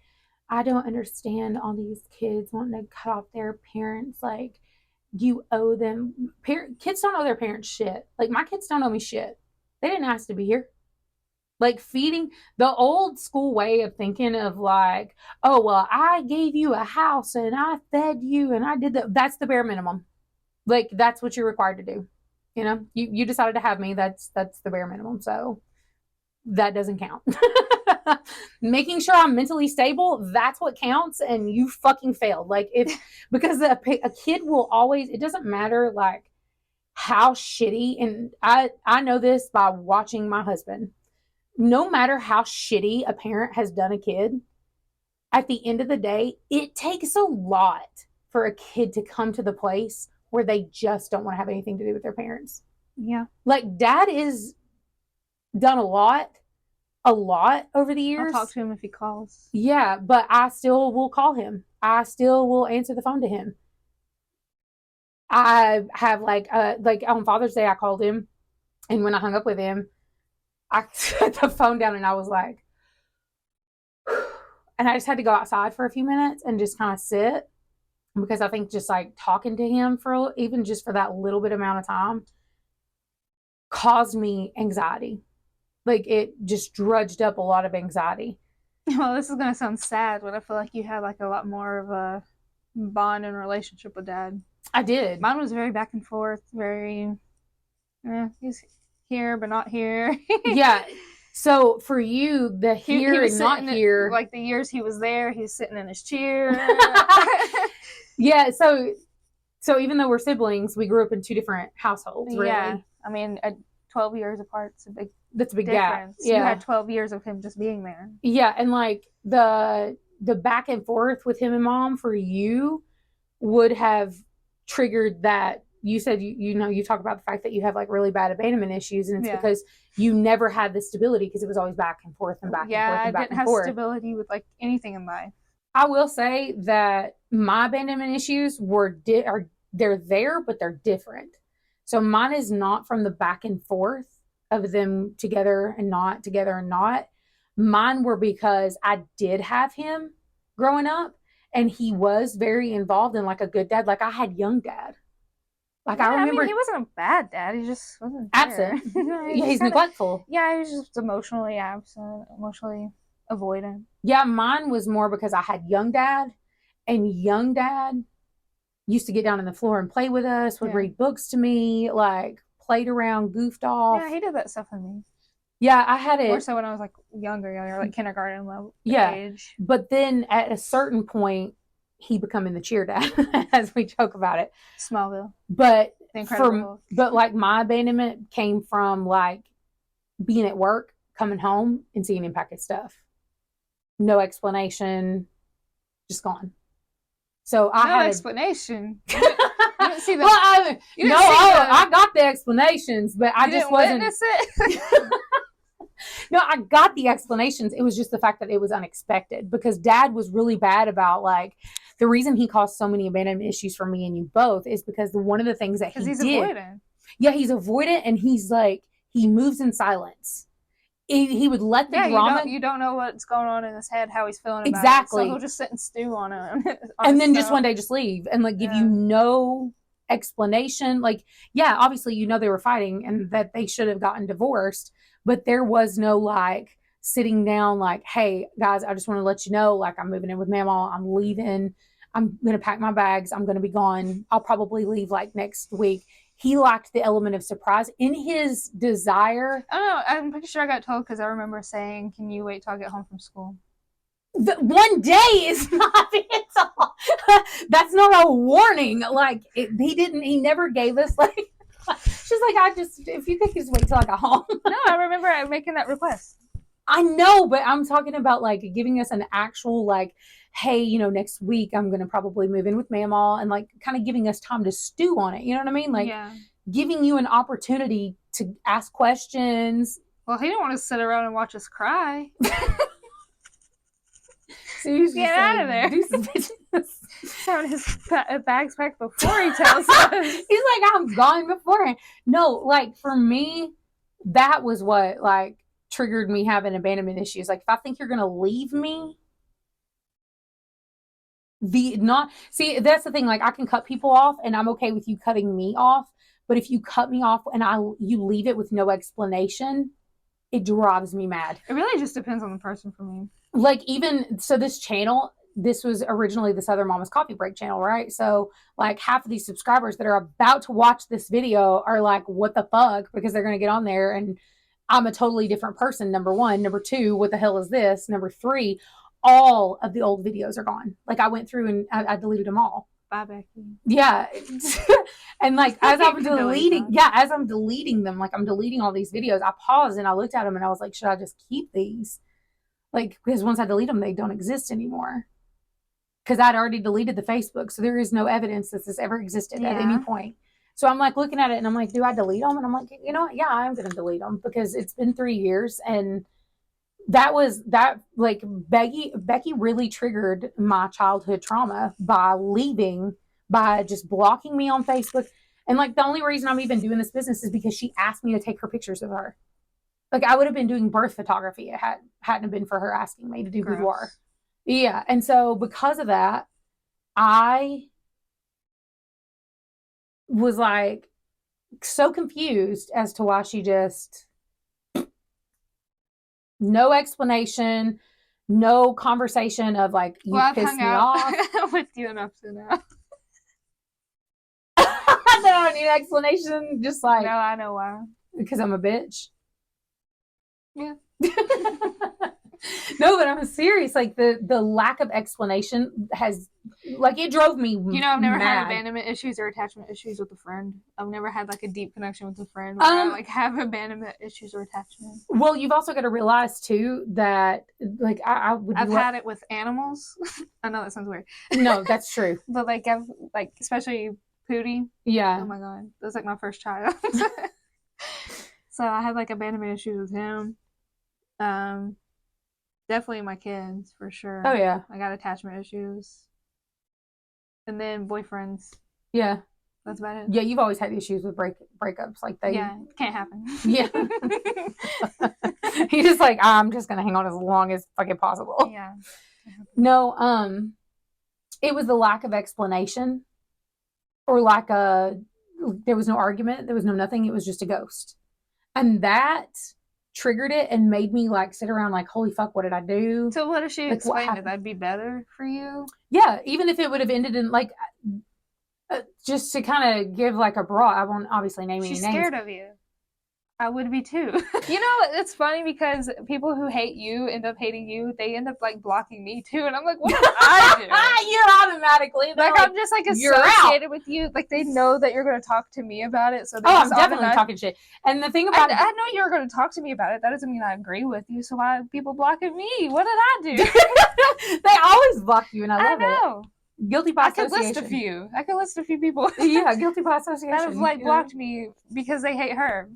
I don't understand all these kids wanting to cut off their parents. Like, you owe them. Kids don't owe their parents shit. Like, my kids don't owe me shit. They didn't ask to be here. Like, feeding the old school way of thinking of like, oh, well, I gave you a house and I fed you and I did that. That's the bare minimum. Like, that's what you're required to do. You decided to have me. That's the bare minimum. So that doesn't count. Making sure I'm mentally stable, that's what counts. And you fucking failed. Like, because a kid will always, it doesn't matter like how shitty. And I know this by watching my husband. No matter how shitty a parent has done a kid, at the end of the day, it takes a lot for a kid to come to the place where they just don't want to have anything to do with their parents. Yeah. Like, Dad is done a lot over the years. I'll talk to him if he calls. Yeah, but I still will call him. I still will answer the phone to him. I have like on Father's Day I called him, and when I hung up with him, I set the phone down and I was like, and I just had to go outside for a few minutes and just kind of sit, because I think just like talking to him for even just for that little bit amount of time caused me anxiety. Like, it just drudged up a lot of anxiety. Well, this is gonna sound sad, but I feel like you had like a lot more of a bond and relationship with Dad. I did. Mine was very back and forth, very he's here but not here. Yeah. So for you, the here and not here, like the years he was there, he's sitting in his chair. Yeah. So even though we're siblings, we grew up in two different households. Really. Yeah. I mean, 12 years apart, that's a big difference. Gap. Yeah. You had 12 years of him just being there. Yeah, and like the back and forth with him and Mom for you would have triggered that. You said you talk about the fact that you have like really bad abandonment issues, and it's because you never had the stability, because it was always back and forth and back and forth and back and forth. I didn't have stability with like anything in life. I will say that my abandonment issues they're there, but they're different. So mine is not from the back and forth of them together and not together and not. Mine were because I did have him growing up, and he was very involved in like a good dad. Like, I had young dad. Like, I remember, he wasn't a bad dad. He just wasn't absent. Yeah, he's neglectful. Yeah, he was just emotionally absent, emotionally avoidant. Yeah, mine was more because I had young dad, and young dad used to get down on the floor and play with us, would read books to me, like played around, goofed off. Yeah, he did that stuff with me. Yeah, I had it. More so when I was like younger, like kindergarten level age. But then at a certain point, he becoming the cheer dad, as we joke about it. Smallville. But like my abandonment came from like being at work, coming home, and seeing him pack his stuff. No explanation, just gone. So I had explanation. You didn't see that. Well, I got the explanations, but I just wasn't. Witness it? No, I got the explanations. It was just the fact that it was unexpected, because Dad was really bad about like the reason he caused so many abandonment issues for me and you both is because one of the things that he did. Avoidant. Yeah, he's avoidant, and he's like, he moves in silence. He would let the drama. You don't know what's going on in his head, how he's feeling about exactly. it. So he'll just sit and stew on it. And then just one day just leave and like give you no explanation. Like, yeah, obviously they were fighting and that they should have gotten divorced, but there was no like sitting down like, hey guys, I just want to let you know, like, I'm moving in with Mama. I'm leaving. I'm going to pack my bags. I'm going to be gone. I'll probably leave like next week. He lacked the element of surprise in his desire. I don't know. I'm pretty sure I got told, because I remember saying, can you wait till I get home from school? One day is not that's not a warning. Like, he never gave us like, she's like, if you could just wait till I got home. No, I remember making that request. I know, but I'm talking about like giving us an actual like, hey, next week I'm going to probably move in with Mama, and like kind of giving us time to stew on it. You know what I mean? Like giving you an opportunity to ask questions. Well, he didn't want to sit around and watch us cry. So he's get out of there. He's having his bags packed before he tells us. He's like, I'm gone beforehand. No, like for me, that was what like triggered me having abandonment issues. Like, if I think you're going to leave me, that's the thing. Like, I can cut people off and I'm okay with you cutting me off. But if you cut me off and you leave it with no explanation, it drives me mad. It really just depends on the person for me. Like, even so, this channel, this was originally the Southern Mama's Coffee Break channel, right? So like half of these subscribers that are about to watch this video are like, what the fuck? Because they're going to get on there and I'm a totally different person. Number one. Number two, what the hell is this? Number three, all of the old videos are gone. Like, I went through and I deleted them all. Bye, Becky. Yeah. And like, as I'm deleting them, like I'm deleting all these videos, I paused and I looked at them and I was like, should I just keep these? Like, because once I delete them, they don't exist anymore. Because I'd already deleted the Facebook. So there is no evidence that this ever existed at any point. So I'm like looking at it and I'm like, do I delete them? And I'm like, you know what? Yeah, I'm going to delete them because it's been 3 years. And like Becky really triggered my childhood trauma by just blocking me on Facebook. And like the only reason I'm even doing this business is because she asked me to take her pictures of her. Like I would have been doing birth photography. It hadn't been for her asking me to do boudoir. Yeah. And so because of that, I was like so confused as to why she just no explanation, no conversation of like, you pissed me off. With you enough to know. I don't need an explanation. Just like, no, I know why. Because I'm a bitch. Yeah. No, but I'm serious. Like the lack of explanation has, like, it drove me. You know, I've never had abandonment issues or attachment issues with a friend. I've never had like a deep connection with a friend where I like have abandonment issues or attachment. Well, you've also got to realize too that like I've had it with animals. I know that sounds weird. No, that's true. But like I've like especially Pootie. Yeah. Oh my god, that's like my first child. So I had like abandonment issues with him. Definitely my kids for sure. Oh yeah. I got attachment issues. And then boyfriends. Yeah. That's about it. Yeah, you've always had issues with breakups. Like they. Yeah, can't happen. Yeah. He's just like, I'm just gonna hang on as long as fucking possible. Yeah. No, it was the lack of explanation, or there was no argument, there was no nothing. It was just a ghost, and that triggered it and made me like sit around like, holy fuck, what did I do? So what if she explained it? That'd be better for you? Yeah, even if it would have ended in like just to kind of give like a broad, I won't obviously name any names. She's scared of you. I would be too. You know, it's funny because people who hate you end up hating you. They end up like blocking me too, and I'm like, what did I do? You're automatically like I'm just like associated with you. Like they know that you're going to talk to me about it. So I'm definitely talking shit. And the thing about I know you're going to talk to me about it. That doesn't mean I agree with you. So why are people blocking me? What did I do? They always block you, and I love know. It. Guilty by association. I could list a few people. Yeah, guilty by association. That have like blocked me because they hate her.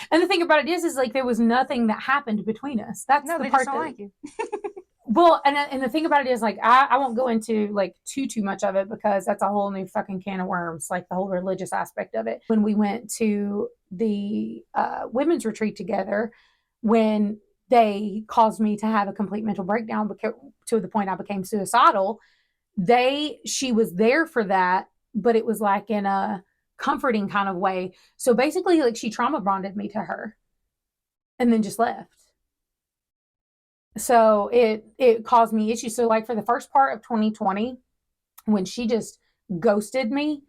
And the thing about it is like there was nothing that happened between us. That's the part just don't like you. Well, and the thing about it is like I won't go into like too much of it because that's a whole new fucking can of worms, like the whole religious aspect of it. When we went to the women's retreat together, when they caused me to have a complete mental breakdown because to the point I became suicidal, she was there for that, but it was like in a comforting kind of way. So basically like she trauma bonded me to her and then just left. So it caused me issues. So like for the first part of 2020, when she just ghosted me,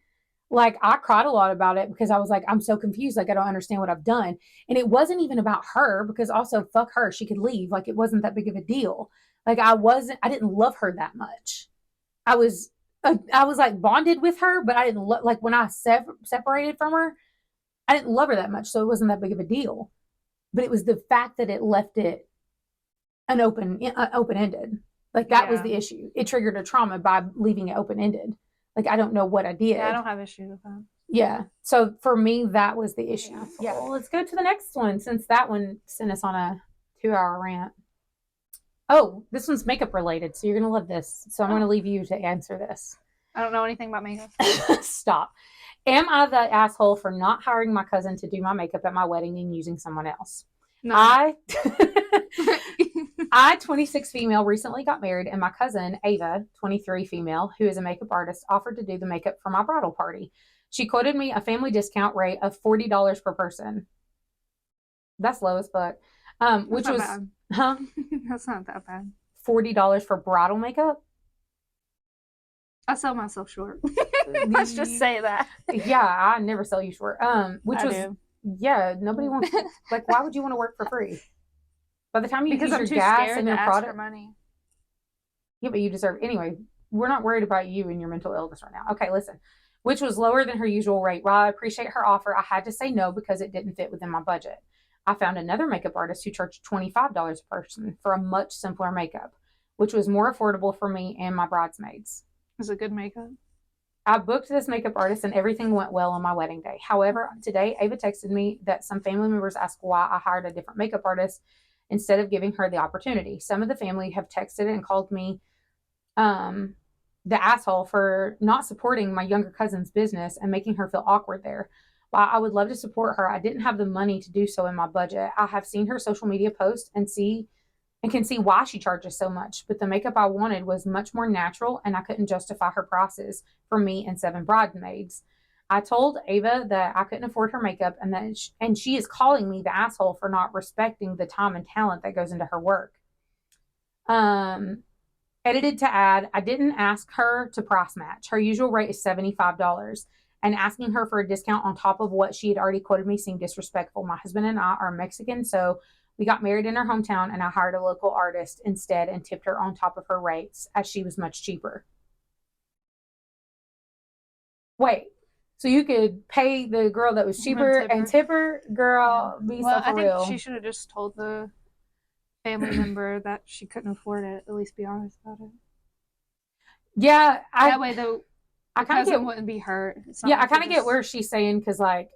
like I cried a lot about it because I was like, I'm so confused. Like I don't understand what I've done. And it wasn't even about her because also fuck her. She could leave. Like it wasn't that big of a deal. Like I didn't love her that much. I was like bonded with her, but I didn't like when I separated from her, I didn't love her that much. So it wasn't that big of a deal, but it was the fact that it left it an open-ended. Like that was the issue. It triggered a trauma by leaving it open-ended. Like, I don't know what I did. Yeah, I don't have issues with that. Yeah. So for me, that was the issue. Yeah. Well, let's go to the next one since that one sent us on a 2-hour rant. Oh, this one's makeup related, so you're going to love this. So I'm going to leave you to answer this. I don't know anything about makeup. Stop. Am I the asshole for not hiring my cousin to do my makeup at my wedding and using someone else? No. I, 26 female, recently got married, and my cousin, Ava, 23 female, who is a makeup artist, offered to do the makeup for my bridal party. She quoted me a family discount rate of $40 per person. That's low as fuck. Which was bad. Huh? That's not that bad. $40 for bridal makeup? I sell myself short. Let's just say that. Yeah, I never sell you short. Yeah, nobody wants like why would you want to work for free? By the time you use your gas and your product for money. Yeah, but you deserve anyway. We're not worried about you and your mental illness right now. Okay, listen. Which was lower than her usual rate. While I appreciate her offer, I had to say no because it didn't fit within my budget. I found another makeup artist who charged $25 a person for a much simpler makeup, which was more affordable for me and my bridesmaids. Is it good makeup? I booked this makeup artist and everything went well on my wedding day. However, today Ava texted me that some family members asked why I hired a different makeup artist instead of giving her the opportunity. Some of the family have texted and called me um, the asshole for not supporting my younger cousin's business and making her feel awkward there. While I would love to support her, I didn't have the money to do so in my budget. I have seen her social media posts and can see why she charges so much, but the makeup I wanted was much more natural and I couldn't justify her prices for me and 7 bridesmaids. I told Ava that I couldn't afford her makeup and she is calling me the asshole for not respecting the time and talent that goes into her work. Um, Edited to add, I didn't ask her to price match. Her usual rate is $75, and asking her for a discount on top of what she had already quoted me seemed disrespectful. My husband and I are Mexican, so we got married in her hometown, and I hired a local artist instead and tipped her on top of her rates as she was much cheaper. Wait, so you could pay the girl that was cheaper and tip her? Girl, be so for real. I think she should have just told the family member that she couldn't afford it. At least be honest about it. Yeah, that way though, I kind of get wouldn't be hurt. Yeah, I kind of get where she's saying because like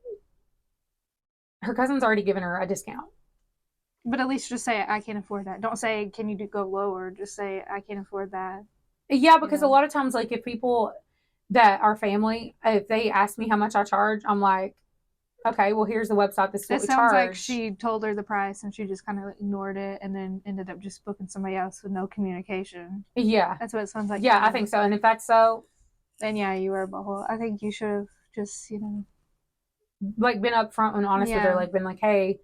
her cousin's already given her a discount. But at least just say I can't afford that. Don't say can you go lower. Just say I can't afford that. Yeah, because a lot of times, like if people that are family, if they ask me how much I charge, I'm like, okay, well here's the website. This is what we charge. It sounds like she told her the price and she just kind of ignored it and then ended up just booking somebody else with no communication. Yeah, that's what it sounds like. Yeah, I think so. And if that's so, then yeah, you were a butthole. I think you should have just like been upfront and honest with her, like been like, hey.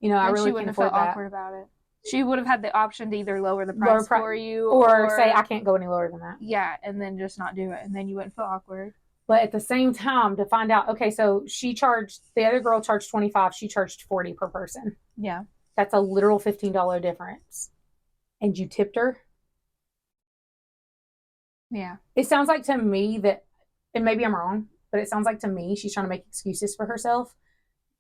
I really can't afford that. She wouldn't have felt awkward about it. She would have had the option to either lower the price for you or say I can't go any lower than that. Yeah, and then just not do it, and then you wouldn't feel awkward. But at the same time, to find out, okay, so the other girl charged $25, she charged $40 per person. Yeah, that's a literal $15 difference, and you tipped her. Yeah, it sounds like to me that, and maybe I'm wrong, but it sounds like to me she's trying to make excuses for herself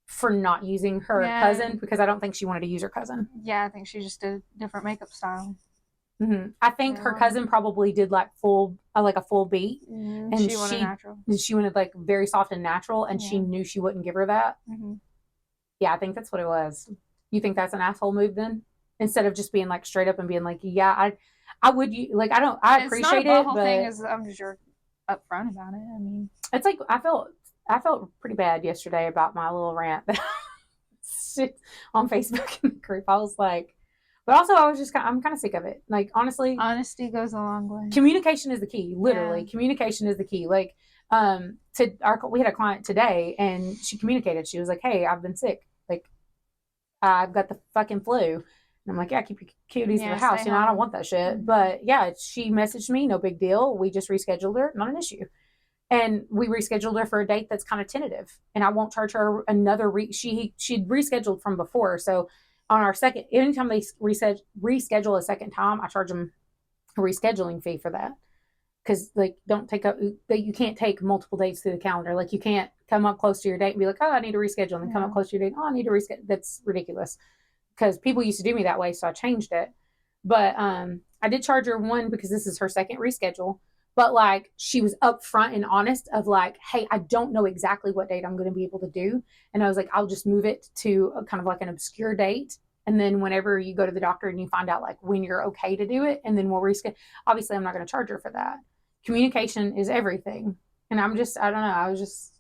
for not using her cousin because I don't think she wanted to use her cousin. Yeah, I think she just did a different makeup style. Mm-hmm. I think her cousin probably did like a full beat, and she wanted natural. She wanted like very soft and natural, and she knew she wouldn't give her that. Mm-hmm. Yeah, I think that's what it was. You think that's an asshole move then? Instead of just being like straight up and being like, yeah, I would like I appreciate it, but thing is I'm just upfront about it. I mean, it's like I felt pretty bad yesterday about my little rant that on Facebook in the group. I was like, but also I was just I'm kind of sick of it. Like honestly, honesty goes a long way. Communication is the key. Literally, communication is the key. Like, we had a client today, and she communicated. She was like, "Hey, I've been sick. Like, I've got the fucking flu." And I'm like, "Yeah, keep your cuties in the house. I don't want that shit." Mm-hmm. But yeah, she messaged me. No big deal. We just rescheduled her. Not an issue. And we rescheduled her for a date that's kind of tentative, and I won't charge her another. She'd rescheduled from before, so on our second, anytime they reschedule a second time, I charge them a rescheduling fee for that. Because like, you can't take multiple dates through the calendar. Like you can't come up close to your date and be like, oh, I need to reschedule, and then come up close to your date. Oh, I need to reschedule. That's ridiculous. Because people used to do me that way, so I changed it. But I did charge her one because this is her second reschedule. But like she was upfront and honest of like, hey, I don't know exactly what date I'm going to be able to do. And I was like, I'll just move it to a kind of like an obscure date. And then whenever you go to the doctor and you find out like when you're okay to do it, and then we'll reschedule. Obviously, I'm not going to charge her for that. Communication is everything. And I don't know. I was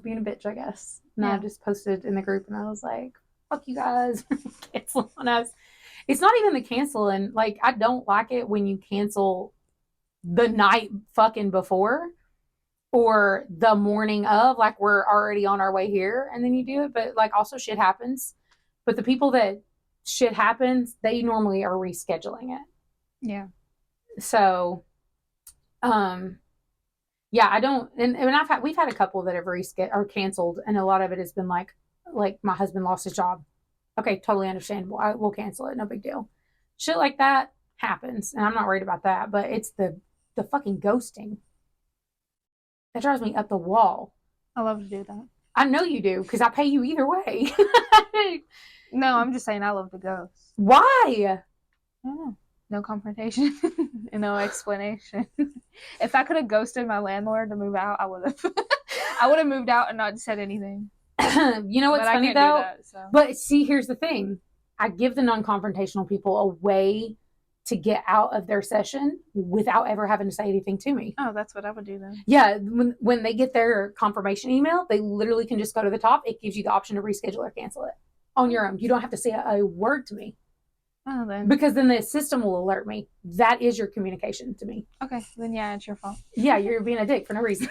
being a bitch, I guess. And I just posted in the group and I was like, fuck you guys. Cancel on us. It's not even the canceling. Like, I don't like it when you cancel the night fucking before or the morning of, like we're already on our way here and then you do it. But like also shit happens. But the people that shit happens, they normally are rescheduling it. Yeah. So, yeah, I don't, and we've had a couple that have or canceled, and a lot of it has been like my husband lost his job. Okay, totally understandable. We'll cancel it, no big deal. Shit like that happens, and I'm not worried about that. But it's the fucking ghosting that drives me up the wall. I love to do that. I know you do because I pay you either way. No, I'm just saying I love to ghost. Why? I don't know. No confrontation and no explanation. If I could have ghosted my landlord to move out, I would have. I would have moved out and not said anything. You know what's But I funny can't do though? that, so. But see, here's the thing. I give the non-confrontational people a way to get out of their session without ever having to say anything to me. Oh, that's what I would do then. Yeah, when they get their confirmation email, they literally can just go to the top. It gives you the option to reschedule or cancel it on your own. You don't have to say a word to me. Oh, then. Because then the system will alert me. That is your communication to me. Okay, then yeah, it's your fault. Yeah, you're being a dick for no reason.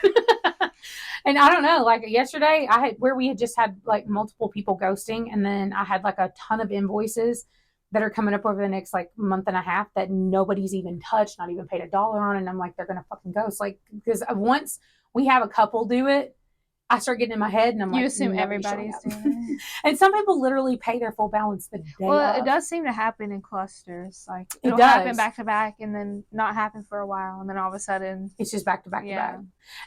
And I don't know, like yesterday we had just had like multiple people ghosting, and then I had like a ton of invoices that are coming up over the next like month and a half that nobody's even touched, not even paid $1 on, and I'm like, they're gonna fucking ghost. Like, because once we have a couple do it, I start getting in my head, and I'm like, you assume everybody's doing it. And some people literally pay their full balance the day. Well, of. It does seem to happen in clusters. Like It happen does. back to back, and then not happen for a while, and then all of a sudden it's just back to back to back.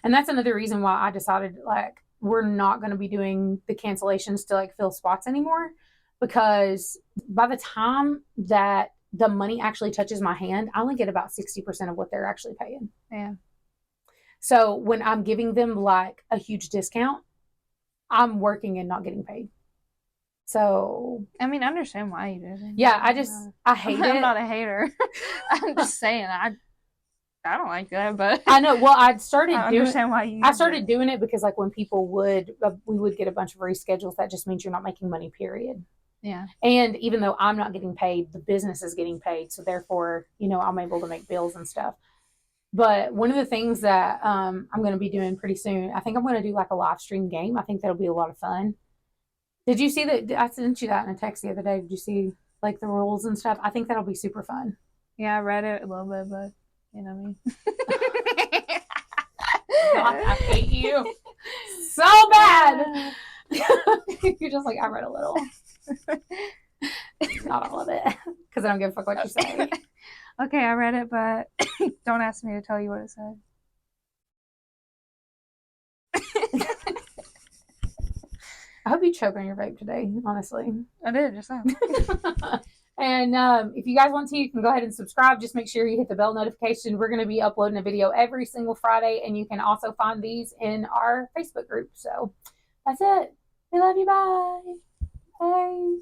And that's another reason why I decided like we're not going to be doing the cancellations to like fill spots anymore, because by the time that the money actually touches my hand, I only get about 60% of what they're actually paying. Yeah. So when I'm giving them like a huge discount, I'm working and not getting paid. So I mean, I understand why you did it. Yeah, I hate it. I'm not a hater. I'm just saying I don't like that, but I know. Well, I started doing it because like when people we would get a bunch of reschedules. That just means you're not making money, period. Yeah. And even though I'm not getting paid, the business is getting paid. So therefore, I'm able to make bills and stuff. But one of the things that I'm going to be doing pretty soon, I think I'm going to do like a live stream game. I think that'll be a lot of fun. Did you see that? I sent you that in a text the other day. Did you see like the rules and stuff? I think that'll be super fun. Yeah, I read it a little bit, but you know me. God, I hate you so bad. You're just like, I read a little. Not all of it, because I don't give a fuck what you say. Okay, I read it, but don't ask me to tell you what it said. I hope you choke on your vape today, honestly. I did, just now. And if you guys want to, you can go ahead and subscribe. Just make sure you hit the bell notification. We're going to be uploading a video every single Friday, and you can also find these in our Facebook group. So that's it. We love you. Bye. Bye.